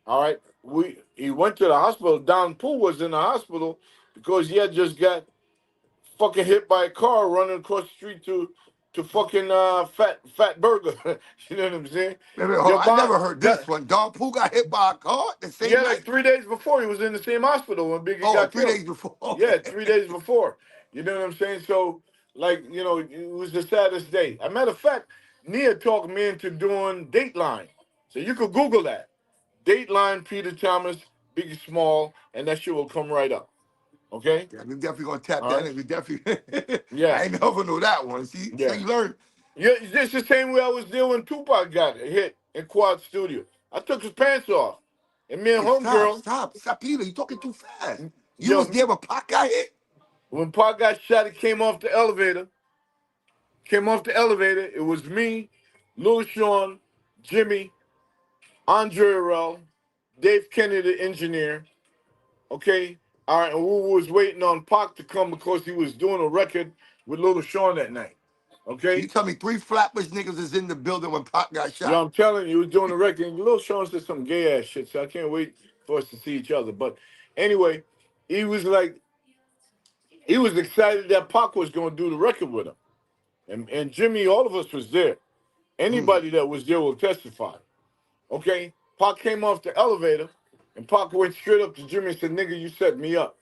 All right. He went to the hospital. Don Poole was in the hospital because he had just got fucking hit by a car running across the street to fucking Fat Burger. You know what I'm saying? Wait, wait, hold Your on. I mom, never heard that, this one. Don Pooh got hit by a car the yeah, same like night? 3 days before he was in the same hospital when Biggie Oh, got three killed. days before. Yeah, Okay. 3 days before. You know what I'm saying? So, like, it was the saddest day. As a matter of fact, Nia talked me into doing Dateline. So you could Google that. Dateline, Peter Thomas, Biggie Small, and that shit will come right up. Okay? Yeah, we definitely gonna tap All that right? in. We definitely. Yeah. I ain't never know that one. See, so Yeah. you learn. Yeah, it's the same way I was there when Tupac got hit in Quad Studio. I took his pants off. And me and Hey, stop, Homegirl, stop, stop, Peter. You talking too fast. You was yo, there when Pac got hit. when Pac got shot, he came off the elevator. Came off the elevator. It was me, Lil Sean, Jimmy, Andre Rell, Dave Kennedy, the engineer. Okay? All right, and we was waiting on Pac to come because he was doing a record with Lil Sean that night. So you Okay? tell me 3 Flatbush niggas is in the building when Pac got Yo, shot. I'm telling you, he was doing a record. And Lil Sean said some gay ass shit, so I can't wait for us to see each other. But anyway, he was like, he was excited that Pac was going to do the record with him. And Jimmy, all of us was there. Mm. Anybody that was there will testify. Okay? Pac came off the elevator, and Pac went straight up to Jimmy and said, nigga, you set me up.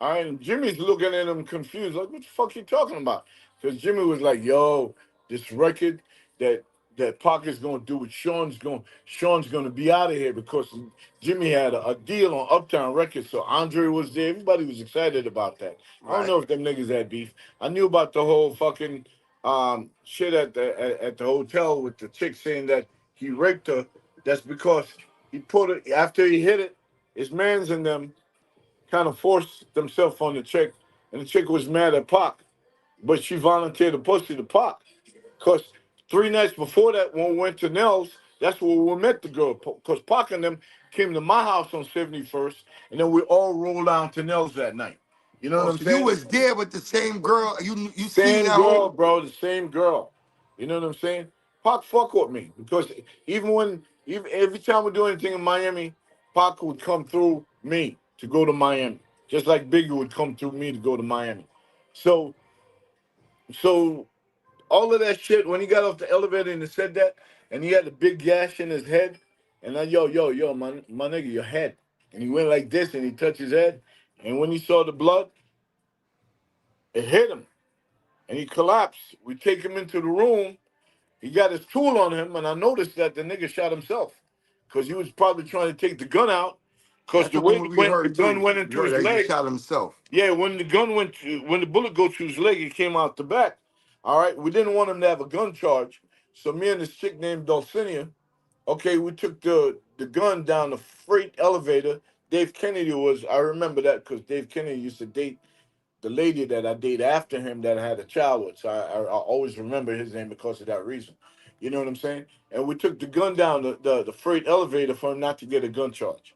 All right, and Jimmy's looking at him confused, like, what the fuck you talking about? Because Jimmy was like, yo, this record that Pac is gonna do with Sean's gonna be out of here because Jimmy had a deal on Uptown Records, so Andre was there. Everybody was excited about that. I don't Right. know if them niggas had beef. I knew about the whole fucking shit at the hotel with the chick saying that he raped her. That's because he put it after he hit it, his mans and them kind of forced themselves on the chick, and the chick was mad at Pac, but she volunteered to pussy to Pac. Because 3 nights before that, when we went to Nell's, that's where we met the girl. Because Pac and them came to my house on 71st, and then we all rolled down to Nell's that night. You know what Oh, I'm so you saying? was there with the same girl. You seen Same that girl, whole. bro, the same girl. You know what I'm saying? Pac fuck with me because even every time we do anything in Miami, Pac would come through me to go to Miami, just like Biggie would come through me to go to Miami. So so all of that shit when he got off the elevator and he said that, and he had a big gash in his head, and I yo, my nigga, your head, and he went like this and he touched his head, and when he saw the blood, it hit him and he collapsed. We take him into the room. He got his tool on him, and I noticed that the nigga shot himself because he was probably trying to take the gun out. Because That's the the way one he we went, the heard gun too. went We into heard his that he leg. shot himself. Yeah, when when the bullet go to his leg, it came out the back. All right, we didn't want him to have a gun charge, so me and this chick named Dulcinea, okay, we took the gun down the freight elevator. Dave Kennedy was, I remember that because Dave Kennedy used to date the lady that I dated after him that I had a child with. So I always remember his name because of that reason. You know what I'm saying? And we took the gun down the freight elevator for him not to get a gun charge.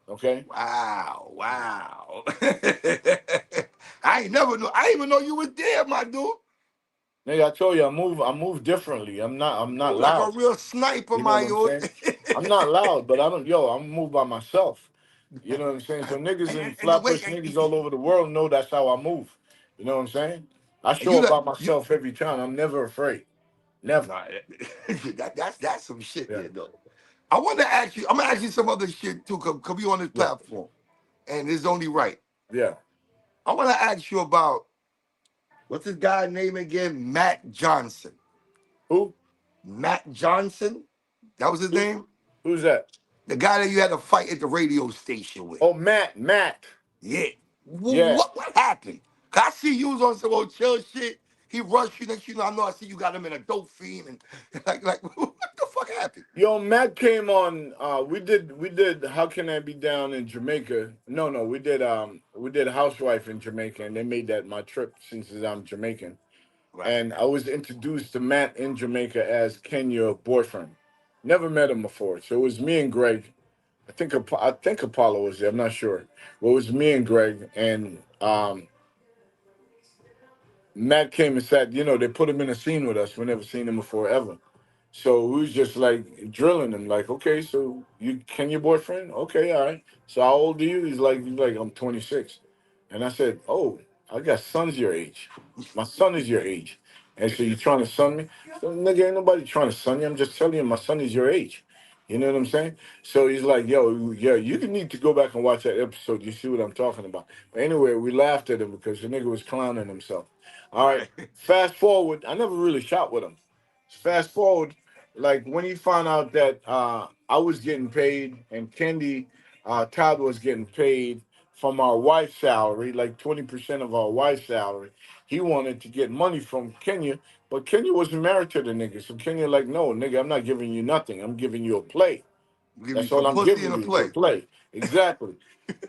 Okay? Wow, wow. I ain't never know. I didn't even know you was there, my dude. Nigga, I told you I move differently. I'm You not like a loud. real sniper, You know my what I'm dude. saying? I'm not loud, but I don't I'm move by myself. You know what I'm saying? So niggas in And the way Flatbush, niggas all over the world know that's how I move. You know what I'm saying? I show you up look by you myself every time. I'm never afraid. Never. nah, that's some shit Yeah. there though. I want to ask you. I'm gonna ask you some other shit too. Cause you on this Yeah. platform, and it's only right. Yeah. I want to ask you about what's this guy's name again? Matt Johnson. Who? Matt Johnson. That was his Who? name. Who's that? The guy that you had to fight at the radio station with. Oh, Matt. Matt. Yeah. Yeah. What happened? 'Cause I see you was on some old chill shit. He rushed you. Next, I know. I see you got him in a dope fiend, and like, what the fuck happened? Yo, Matt came on. We did. How can I be down in Jamaica? No. We did Housewife in Jamaica, and they made that my trip since I'm Jamaican. Right. And I was introduced to Matt in Jamaica as Kenya boyfriend. Never met him before, so it was me and Greg. I think Apollo was there. I'm not sure. Well, it was me and Greg, and Matt came and sat. You know, they put him in a scene with us. We never seen him before ever. So we was just like drilling him, like, okay, so you can your boyfriend? Okay, all right. So how old are you? He's like, I'm 26. And I said, oh, I got sons your age. My son is your age. And so you trying to son me? So, nigga, ain't nobody trying to son you. I'm just telling you my son is your age. You know what I'm saying? So he's like, yo, yeah, you need to go back and watch that episode. You see what I'm talking about. But anyway, we laughed at him because the nigga was clowning himself. All right. Fast forward, I never really shot with him. Fast forward, like when he found out that I was getting paid and Kendi Todd was getting paid from our wife's salary, like 20% of our wife's salary, he wanted to get money from Kenya, but Kenya wasn't married to the nigga. So Kenya like, no, nigga, I'm not giving you nothing. I'm giving you a play. Give you That's all some I'm pussy and giving a you is a play. play. Exactly.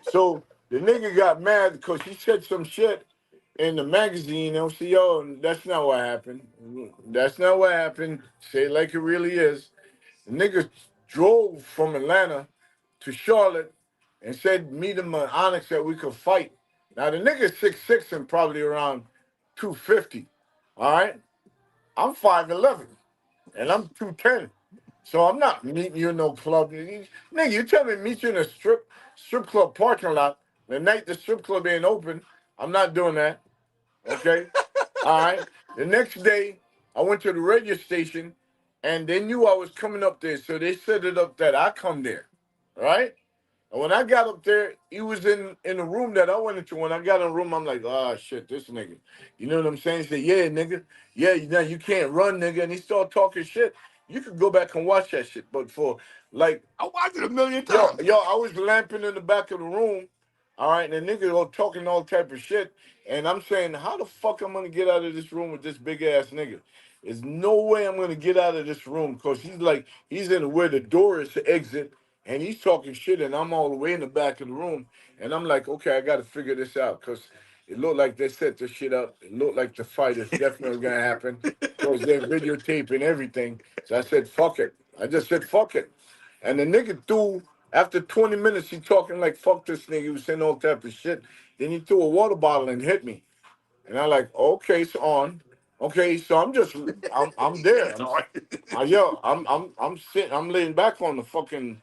So the nigga got mad because he said some shit in the magazine. They'll say, yo, that's not what happened. That's not what happened. Say it like it really is. The nigga drove from Atlanta to Charlotte and said, meet him on Onyx that we could fight. Now the nigga's 6'6" and probably around 250. All right? I'm 5'11" and I'm 210. So I'm not meeting you in no club. Nigga, you tell me to meet you in a strip club parking lot the night the strip club ain't open. I'm not doing that. Okay? All right. The next day, I went to the radio station and they knew I was coming up there. So they set it up that I come there. All right? And when I got up there, he was in the room that I went into. When I got in the room, I'm like, oh shit, this nigga. You know what I'm saying? He said, yeah, nigga. Yeah, you can't run, nigga. And he started talking shit. You could go back and watch that shit. But for like, I watched it a million yo, times. yo, I was lamping in the back of the room, all right, and the niggas all talking all type of shit. And I'm saying, how the fuck I'm gonna get out of this room with this big ass nigga? There's no way I'm gonna get out of this room because he's in where the door is to exit and he's talking shit and I'm all the way in the back of the room. And I'm like, okay, I gotta figure this out because it looked like they set this shit up. It looked like the fight is definitely gonna happen because they're videotaping everything. So I said, fuck it. I just said, fuck it. And the nigga threw, after 20 minutes, he talking like, fuck this nigga. He was saying all type of shit. Then he threw a water bottle and hit me. And I like, okay, so on. Okay, so I'm there. It's hard. I'm sitting, I'm laying back on the fucking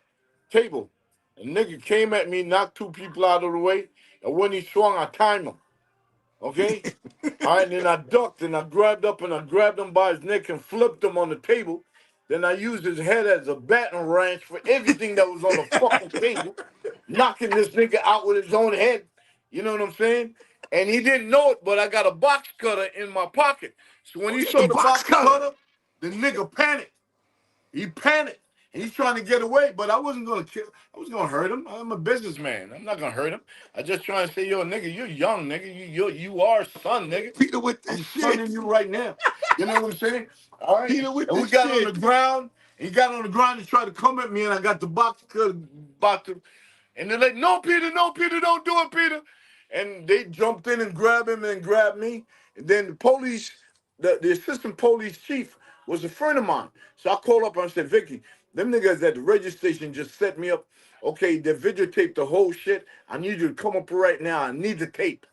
table. A nigga came at me, knocked two people out of the way, and when he swung, I timed him. Okay? All right, and then I ducked and I grabbed up and I grabbed him by his neck and flipped him on the table. Then I used his head as a battering ram for everything that was on the fucking table, knocking this nigga out with his own head. You know what I'm saying? And he didn't know it, but I got a box cutter in my pocket. So when Oh, he you had the saw the box box cutter. cutter, the nigga panicked. He panicked. And he's trying to get away, but I wasn't gonna kill. I was gonna hurt him. I'm a businessman. I'm not gonna hurt him. I just trying to say, yo, nigga, you're young, nigga. You are son, nigga. Peter with this I'm shit. sunning you right now. You know what I'm saying? All right. Peter with And we this got on the shit. ground. He got on the ground and tried to come at me, and I got the box cut about to. And they're like, no, Peter, don't do it, Peter. And they jumped in and grabbed him and grabbed me. And then the police, the assistant police chief was a friend of mine. So I called up and I said, Vicky, them niggas at the radio station just set me up. Okay, they videotaped the whole shit. I need you to come up right now. I need the tape.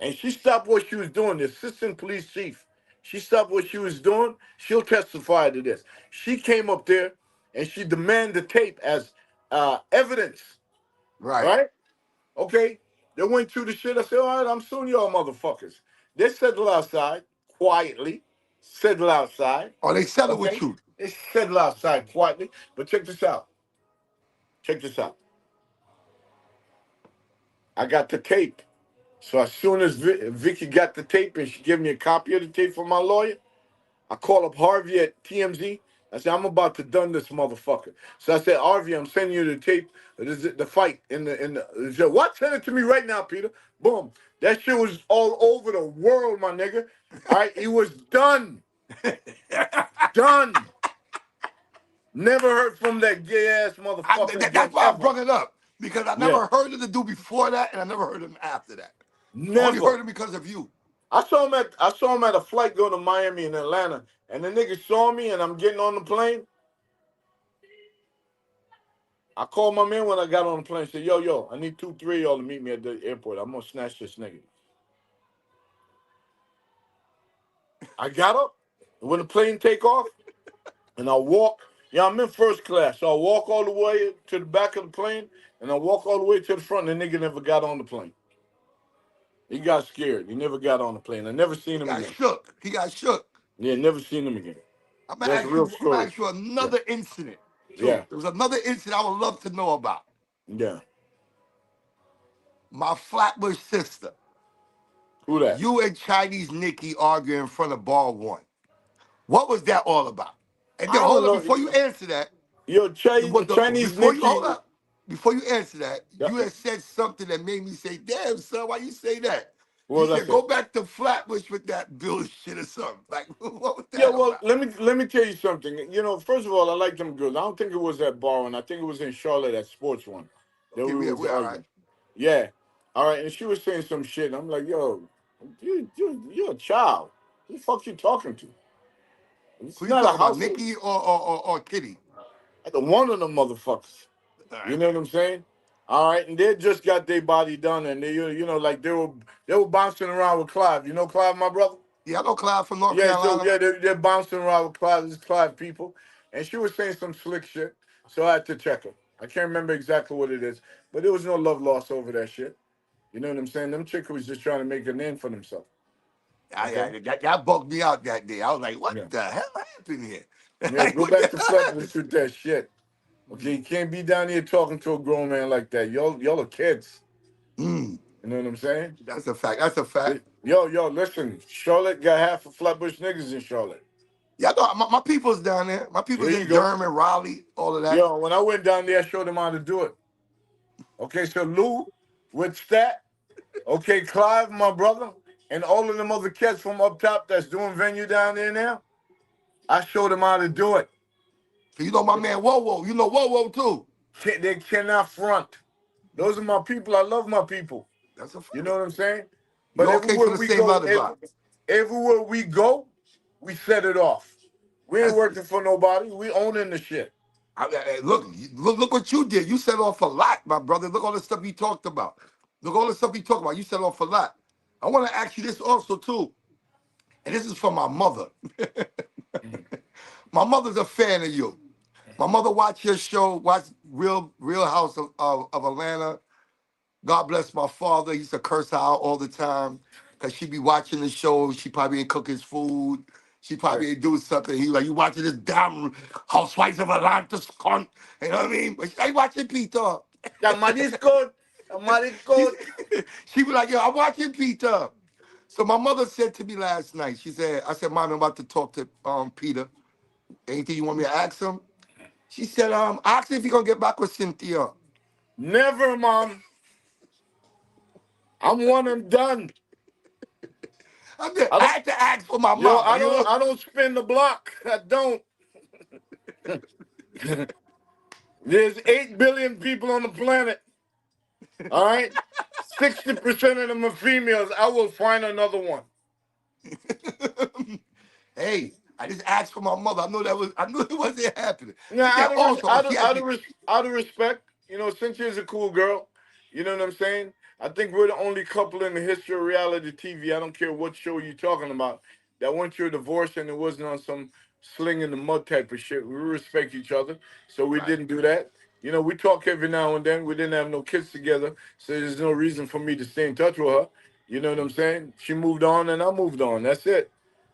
And she stopped what she was doing, the assistant police chief. She stopped what she was doing. She'll testify to this. She came up there and she demanded the tape as evidence, Right. right? Okay. They went through the shit. I said, all right, I'm suing y'all motherfuckers. They settled outside quietly, settled outside. Oh, they settled with Okay. you. They settled outside quietly. But check this out. Check this out. I got the tape. So as soon as Vicky got the tape and she gave me a copy of the tape from my lawyer, I called up Harvey at TMZ. I said, I'm about to done this motherfucker. So I said, Harvey, I'm sending you the tape. This is the fight in the. He said, what? Send it to me right now, Peter. Boom. That shit was all over the world, my nigga. All right, he was done. Done. Never heard from that gay ass motherfucker again That's why I ever. brought it up. Because I Yeah, never heard of the dude before that, and I never heard of him after that. I only never. heard him because of you. I saw him at a flight going to Miami and Atlanta, and the nigga saw me, and I'm getting on the plane. I called my man when I got on the plane. Said, yo, I need 2, 3 of y'all to meet me at the airport. I'm gonna snatch this nigga. I got up. When the plane take off, and I walk. Yeah, I'm in first class, so I walk all the way to the back of the plane, and I walk all the way to the front. And the nigga never got on the plane. He got scared. He never got on the plane. I never He seen him got again. shook. He got shook. Yeah, never seen him again. That's a real I'm gonna story. ask you Yeah, another incident yeah, too. There was another incident I would love to know about. yeah. My Flatbush sister. Who that? You and Chinese Nikki arguing in front of bar one. What was that all about? And then I hold don't up, know. before you answer that, Yo, Chinese before you hold Nikki. up, before you answer that, Yeah, you had said something that made me say, "Damn, son, why you say that?" You what did I said, say? "Go back to Flatbush with that bullshit or something." Like, what was Yeah, that well, about? let me tell you something. You know, first of all, I like them girls. I don't think it was at bar one. I think it was in Charlotte at Sports One. That Okay, we was we all right. arguing. Yeah. All right. And she was saying some shit. And I'm like, yo, you're a child. Who the fuck you talking to? It's Who you not a talking about, house. Nikki or Kitty? One of them motherfuckers. All You right. know what I'm saying? All right. And they just got their body done, and they, like they were bouncing around with Clive. You know Clive, my brother? Yeah, I know Clyde from North Yeah, so Carolina. yeah, they're bouncing around with Clive, this Clive people, and she was saying some slick shit. So I had to check her. I can't remember exactly what it is, but there was no love lost over that shit. You know what I'm saying? Them chick was just trying to make a name for themselves. Okay. That bugged me out that day. I was like, "What Yeah. the hell happened here? Yeah. Like, Go what the back to hell happened?" Flatbush with that shit. Okay. You can't be down here talking to a grown man like that. Y'all are kids. Mm, You know what I'm saying? that's a fact. That's a fact. Yo, listen. Charlotte got half of Flatbush niggas in Charlotte. Yeah, I know my people's down there. My There people's you in go. Durham and Raleigh, all of that. Yo, when I went down there, I showed them how to do it. Okay, so Lou with Stat, okay, Clive, my brother, and all of them other cats from up top that's doing venue down there now, I showed them how to do it. So you know my man Whoa Whoa. You know Whoa Whoa too. They cannot front. Those are my people. I love my people. That's a You fact. know what I'm saying? We But all came from everywhere the we same go, lullaby. everywhere we go, we set it off. We ain't That's working for nobody. We owning the shit. look what you did. You set off a lot, my brother. Look all the stuff you talked about. Look all the stuff you talked about. You set off a lot. I want to ask you this also too, and this is from my mother. My mother's a fan of you. My mother watch your show, watch Real House of Atlanta. God bless my father. He used to curse her out all the time because she be watching the show. She probably ain't cook his food. She Right. probably ain't doing something. He like, you watching this damn Housewives of Atlanta cunt. You know what I mean? But she ain't watching Peter. Ya marisco, ya she, marisco. she be like, yo, I'm watching Peter. So my mother said to me last night, she said, I said, Mom, I'm about to talk to Peter. Anything you want me to ask him? She said, ask him if he gonna get back with Cynthia. Never, mom. I'm one and done. I I don't. had to ask for my Yo, mama, you know? I don't spin the block. I don't. There's 8 billion people on the planet. All right, 60% of them are females. I will find another one. Hey, I just asked for my mother. I knew it wasn't happening. Yeah, She said also she asked me, out of respect, Cynthia's a cool girl. You know what I'm saying? I think we're the only couple in the history of reality TV. I don't care what show you're talking about that went through a divorce and it wasn't on some sling in the mud type of shit. We respect each other, so we right. didn't do that. We talk every now and then. We didn't have no kids together, so there's no reason for me to stay in touch with her. You know what I'm saying? She moved on and I moved on. That's it.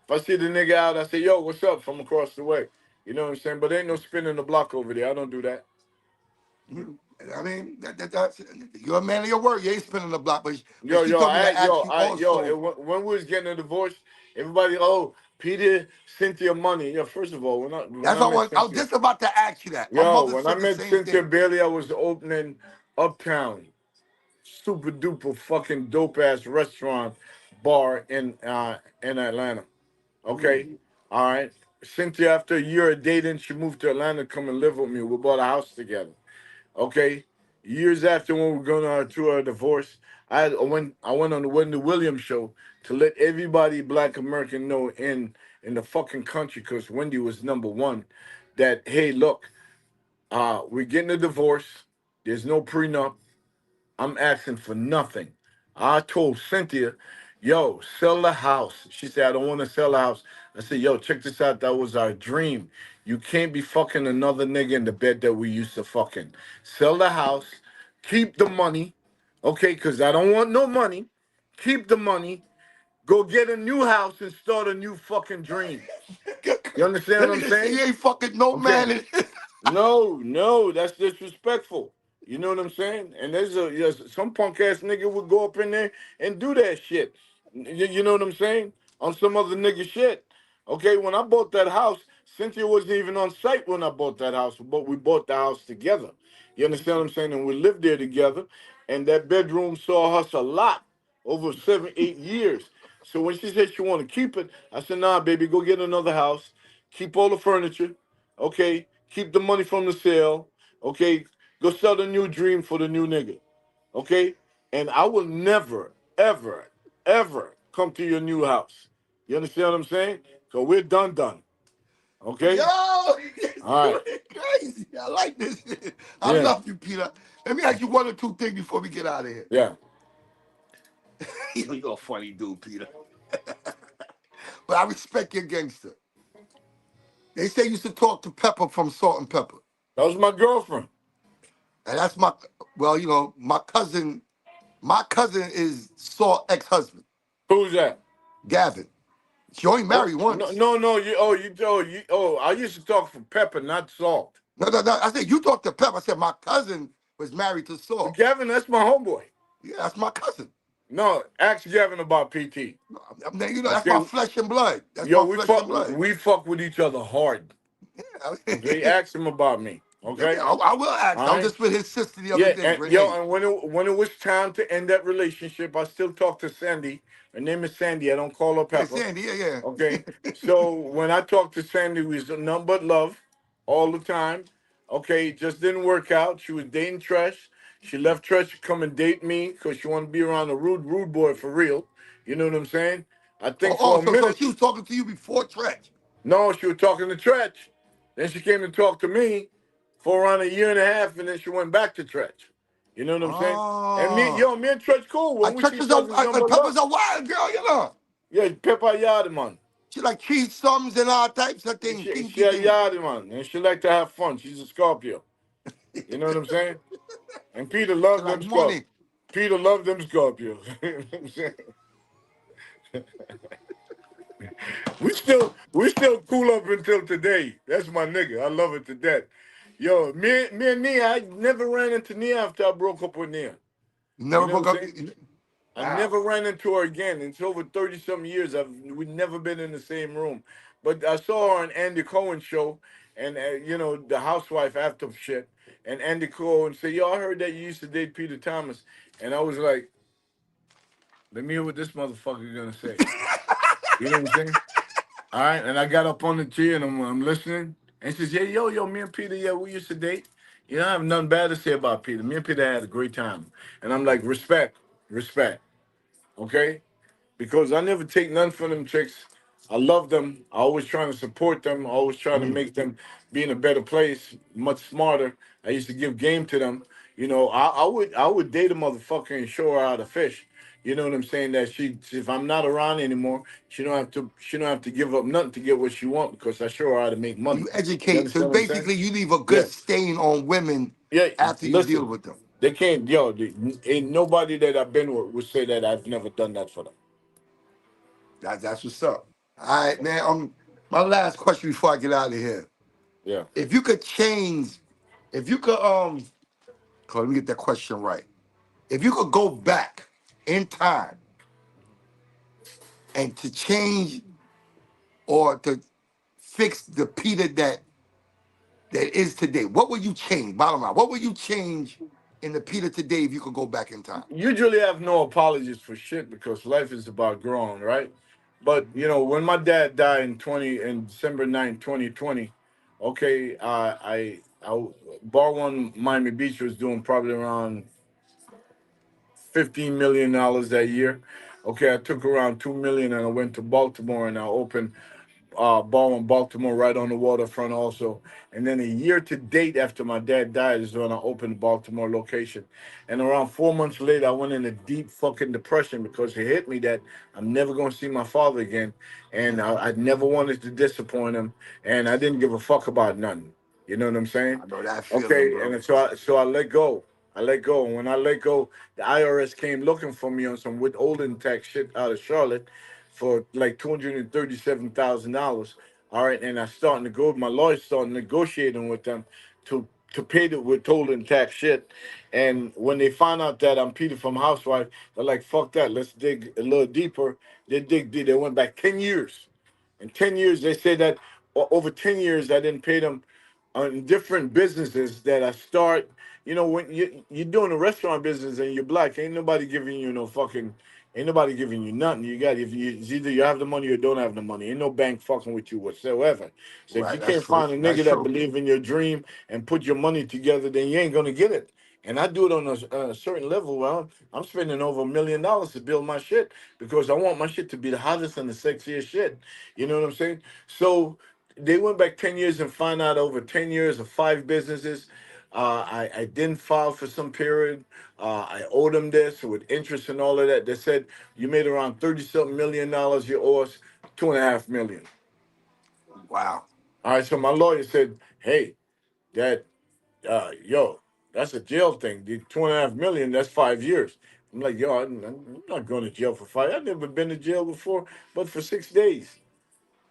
If I see the nigga out, I say, yo, what's up from across the way? You know what I'm saying? But ain't no spinning the block over there. I don't do that. I mean, that's you're a man of your word. You ain't spinning the block, but she told me to ask you also. When we was getting a divorce, everybody, oh, Peter, Cynthia money. Yeah, first of all, when That's I what met I was Cynthia, just about to ask you that. My mother when I said the met same Cynthia thing. Bailey, I was opening Uptown, super duper fucking dope ass restaurant bar in Atlanta. Okay. Mm. All right. Cynthia, after a year of dating, she moved to Atlanta to come and live with me. We bought a house together. Okay. Years after when we were going on to our divorce, I went on the Wendy Williams show to let everybody Black American know in the fucking country, because Wendy was number one, that hey, look, We're getting a divorce. There's no prenup. I'm asking for nothing. I told Cynthia, yo, sell the house. She said, I don't want to sell the house. I said, yo, check this out. That was our dream. You can't be fucking another nigga in the bed that we used to fucking. Sell the house. Keep the money. Okay, because I don't want no money. Keep the money. Go get a new house and start a new fucking dream. You understand That what I'm nigga say he saying? ain't fucking no Okay. man. No, no, that's disrespectful. You know what I'm saying? And there's a yes, some punk ass nigga would go up in there and do that shit. You know what I'm saying? On some other nigga shit. Okay, when I bought that house, Cynthia wasn't even on site when I bought that house, but we bought the house together. You understand what I'm saying? And we lived there together. And that bedroom saw us a lot over 7, 8 years. So when she said she want to keep it, I said, nah, baby, go get another house. Keep all the furniture. Okay, keep the money from the sale. Okay, go sell the new dream for the new nigga. Okay, and I will never, ever, ever come to your new house. You understand what I'm saying? So we're done. Yo, Okay. All right. crazy. I like this. I Yeah. love you, Peter. Let me ask you one or two things before we get out of here. Yeah. You're a funny dude, Peter. But I respect your gangster. They say you used to talk to Peppa from Salt and Pepper. That was my girlfriend. And that's my, well, my cousin is Salt ex-husband, Who's that? Gavin. She only Oh married no, once. no, no. You. I used to talk for Pepper, not Salt. No. I said, you talked to Peppa. I said, my cousin was married to Salt. Gavin, that's my homeboy. Yeah, that's my cousin. No, ask Gavin about PT. I mean, that's Okay. my flesh and blood. That's Yo, my we flesh fuck and blood. we fuck with each other hard. Okay, Yeah. ask him about me. Okay, I will ask. all I was right. just with his sister the other Yeah, day, and yo, Renee. and when it was time to end that relationship, I still talk to Sandy. Her name is Sandy. I don't call her Yeah, Pepper. Sandy. Yeah. Okay, so when I talked to Sandy, we was nothing but love all the time. Okay, it just didn't work out. She was dating Tresh. She left Tresh to come and date me because she wanted to be around a rude boy for real. You know what I'm saying? I think Oh, for a so minute. she was talking to you before Tretch. No, she was talking to Tretch. Then she came to talk to me for around a year and a half, and then she went back to Tretch. You know what I'm saying? And Oh, me and Tretch cool. When we see Tretch each other, it's nothing but Peppa's love. a wild girl, you know. Yeah, Peppa yard man. She like cheese sums and all types of things, She kinky a things. yard man, and she like to have fun. She's a Scorpio. You know what I'm saying? And Peter She loved like them Scorp. money. Peter loved them Scorpios. You know what I'm saying? We still cool up until today. That's my nigga. I love it to death. Yo, me and Nia, I never ran into Nia after I broke up with Nia. You You never know what I'm broke up. saying? I Wow. never ran into her again. It's over 30 some years. We've never been in the same room. But I saw her on Andy Cohen's show and, the housewife after shit. And Andy Cohen said, yo, I heard that you used to date Peter Thomas. And I was like, let me hear what this motherfucker gonna say. You know what I'm saying? All right. And I got up on the chair and I'm listening. And she says, yeah, yo, me and Peter, yeah, we used to date. You know, I have nothing bad to say about Peter. Me and Peter had a great time. And I'm like, respect. Okay? Because I never take none from them chicks. I love them. I always trying to support them. I always trying to Mm. make them be in a better place, much smarter. I used to give game to them. I would date a motherfucker and show her how to fish. You know what I'm saying? That if I'm not around anymore, she don't have to give up nothing to get what she want because I show her how to make money. You You educate. So understand what I'm saying? basically, you leave a Yeah. good stain on women Yeah. after you deal Listen, with them. they can't. Ain't nobody that I've been with would say that I've never done that for them. That's what's up. All right, man. My last question before I get out of here. Yeah. If you could change, if you could let me get that question right. If you could go back in time and to change or to fix the Peter that is today, what would you change? Bottom line, what would you change in the Peter today if you could go back in time? Usually I have no apologies for shit because life is about growing, right? But when my dad died in December 9th, 2020, okay, Bar One Miami Beach was doing probably around $15 million that year. Okay, I took around 2 million and I went to Baltimore and I opened ball in Baltimore, right on the waterfront, also. And then a year to date after my dad died is when I opened the Baltimore location. And around 4 months later, I went in a deep fucking depression because it hit me that I'm never going to see my father again, and I never wanted to disappoint him, and I didn't give a fuck about nothing. You know what I'm saying? I know that feeling, Okay, bro. and so I let go. I let go, and when I let go, the IRS came looking for me on some withholding tax shit out of Charlotte for like $237,000. All right, and I starting to go. My lawyer started negotiating with them to pay the withholding tax shit. And when they find out that I'm Peter from Housewife, they're like, "Fuck that. Let's dig a little deeper." They dig deep. They went back 10 years. In 10 years, they said that over 10 years, I didn't pay them on different businesses that I start. You know, when you're doing a restaurant business and you're black, ain't nobody giving you no fucking, ain't nobody giving you nothing. You got, if you, it's either you have the money or don't have the money. Ain't no bank fucking with you whatsoever. So if you Right, that's can't true. find a That's nigga that true. believe in your dream and put your money together, then you ain't gonna get it. And I do it on a certain level. Well, I'm spending over $1 million to build my shit because I want my shit to be the hottest and the sexiest shit. You know what I'm saying? So they went back 10 years and found out over 10 years of five businesses. I didn't file for some period. I owed them this with interest and all of that. They said you made around 30 something $1 million. You owe us 2.5 million. Wow. All right. So my lawyer said, "Hey, that yo, that's a jail thing. The 2.5 million, that's 5 years." I'm like, "Yo, I'm not going to jail for five. I've never been to jail before, but for 6 days."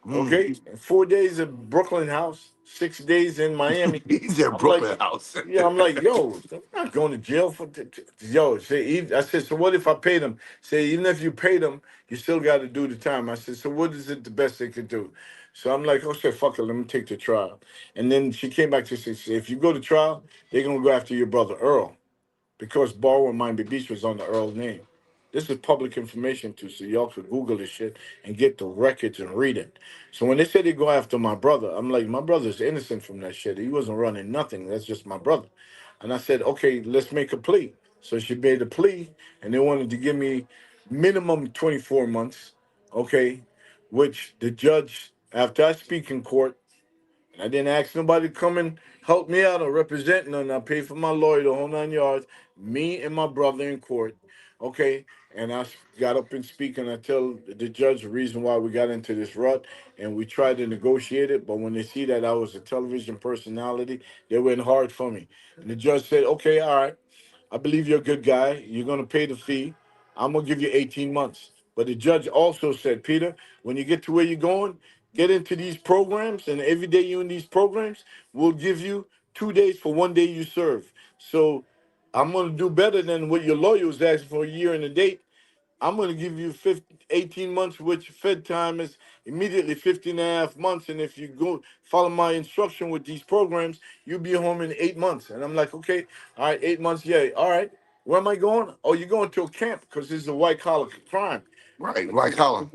Mm. Okay, 4 days at Brooklyn House, 6 days in Miami. He's at I'm like, Brooklyn House. yeah, I'm like, yo, I'm not going to jail for, yo. I said, so what if I paid them? Say, even if you paid them, you still got to do the time. I said, so what is it the best they could do? So I'm like, okay, fuck it, let me take the trial. And then she came back to say, if you go to trial, they're gonna go after your brother Earl because borrowing Miami Beach was on the Earl name. This is public information too, so y'all could Google this shit and get the records and read it. So when they said they go after my brother, I'm like, my brother's innocent from that shit. He wasn't running nothing. That's just my brother. And I said, okay, let's make a plea. So she made a plea, and they wanted to give me minimum 24 months, okay, which the judge, after I speak in court, and I didn't ask nobody to come and help me out or represent none. I paid for my lawyer the whole 9 yards, me and my brother in court. Okay. And got up and speak, and I tell the judge the reason why we got into this rut, and we tried to negotiate it. But when they see that I was a television personality, they went hard for me. And the judge said, okay, all right, I believe you're a good guy. You're going to pay the fee. I'm going to give you 18 months. But the judge also said, Peter, when you get to where you're going, get into these programs, and every day you're in these programs, we'll give you 2 days for one day you serve. So I'm going to do better than what your lawyer was asking for a year and a date. I'm going to give you 18 months, which Fed time is immediately 15 and a half months. And if you go follow my instruction with these programs, you'll be home in 8 months. And I'm like, okay, all right, 8 months. Yeah. All right. Where am I going? Oh, you're going to a camp because this is a white collar crime. Right, white collar.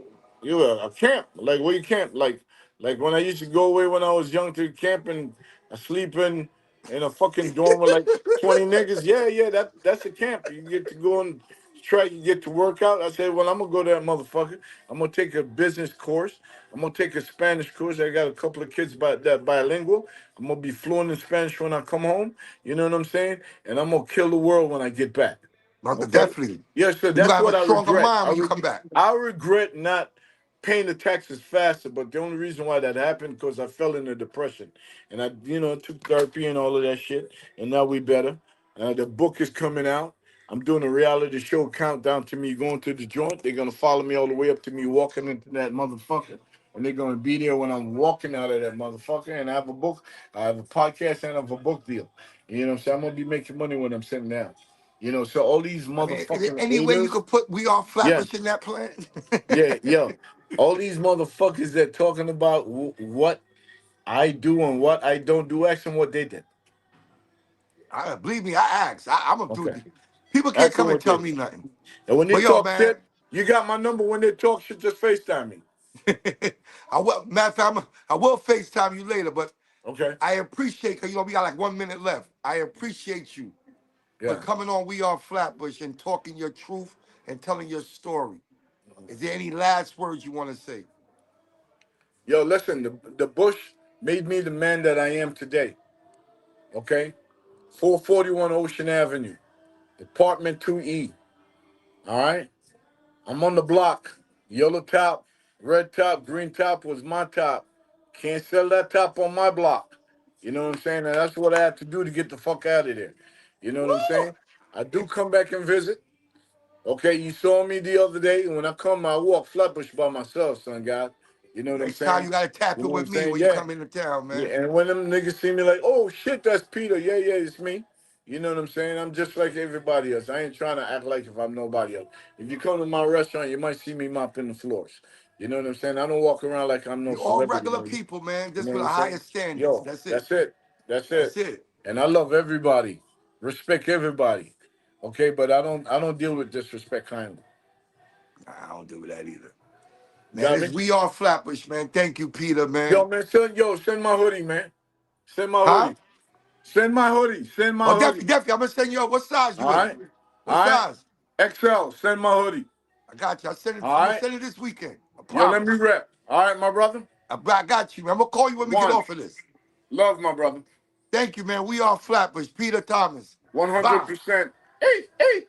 You a camp? Like where you camp? Like when I used to go away when I was young to camp and I sleep in a fucking dorm with like 20 niggas. Yeah, yeah, that's a camp. You get to go and track, you get to work out. I said, well, I'm gonna go to that motherfucker. I'm gonna take a business course. I'm gonna take a Spanish course. I got a couple of kids that bilingual. I'm gonna be fluent in Spanish when I come home. You know what I'm saying? And I'm gonna kill the world when I get back. Okay. Definitely. Yeah, so You that's have a what I stronger regret. mind when you come back. I regret not paying the taxes faster, but the only reason why that happened because I fell into depression, and I, took therapy and all of that shit, and now we better. The book is coming out. I'm doing a reality show countdown to me going to the joint. They're gonna follow me all the way up to me walking into that motherfucker. And they're gonna be there when I'm walking out of that motherfucker. And I have a book, I have a podcast, and I have a book deal. You know what I'm saying? I'm gonna be making money when I'm sitting down. So all these I mean, is there motherfucking any way you haters, could put We Are yeah, Flatbush in that plan? yeah, yeah. All these motherfuckers that talking about what I do and what I don't do, ask them what they did. Believe me, I asked. I'm gonna do Okay. it. People can't Ask them come and what they tell did. me nothing. And when they But yo, talk man, shit, you got my number. When they talk shit, just FaceTime me. I will. Matter of fact, I will FaceTime you later. But Okay? I appreciate, because we got like 1 minute left. I appreciate you for Yeah. coming on We Are Flatbush and talking your truth and telling your story. Is there any last words you want to say? Yo, listen, the Bush made me the man that I am today. Okay? 441 Ocean Avenue, apartment 2E. All right? I'm on the block. Yellow top, red top, green top was my top. Can't sell that top on my block. You know what I'm saying? And that's what I had to do to get the fuck out of there. You know what I'm Woo! saying? I do come back and visit. Okay, you saw me the other day. When I come, I walk Flatbush by myself, son, God. You know what I'm Next time you saying? gotta tap You it know what I'm with me saying? when you Yeah. come into town, Yeah, man. and when them niggas see me like, oh shit, that's Peter. Yeah, yeah, it's me. You know what I'm saying? I'm just like everybody else. I ain't trying to act like if I'm nobody else. If you come to my restaurant, you might see me mopping the floors. You know what I'm saying? I don't walk around like I'm no We all celebrity. regular You people, man, know just what with a I'm higher saying? standards. Yo, That's it. that's it. That's That's it. it. And I love everybody. Respect everybody. Okay, but I don't deal with disrespect kindly. Nah, I don't do that either. Man, Got this me? We Are Flatbush, man. Thank you, Peter, Yo, man. man, send my hoodie, man. Send my Huh? hoodie. Send my hoodie. Send my Oh, hoodie. definitely. I'm gonna send you up. What size All you in? right? What All right? size? XL, send my hoodie. I got you. I send it. All I'm gonna right? send it this weekend. I Yo, let me promise. rep. All right, my brother? I got you, man. I'm gonna call you when we get One. off of this. Love, my brother. Thank you, man. We Are Flatbush. Peter Thomas. Bye. 100%. Hey, hey.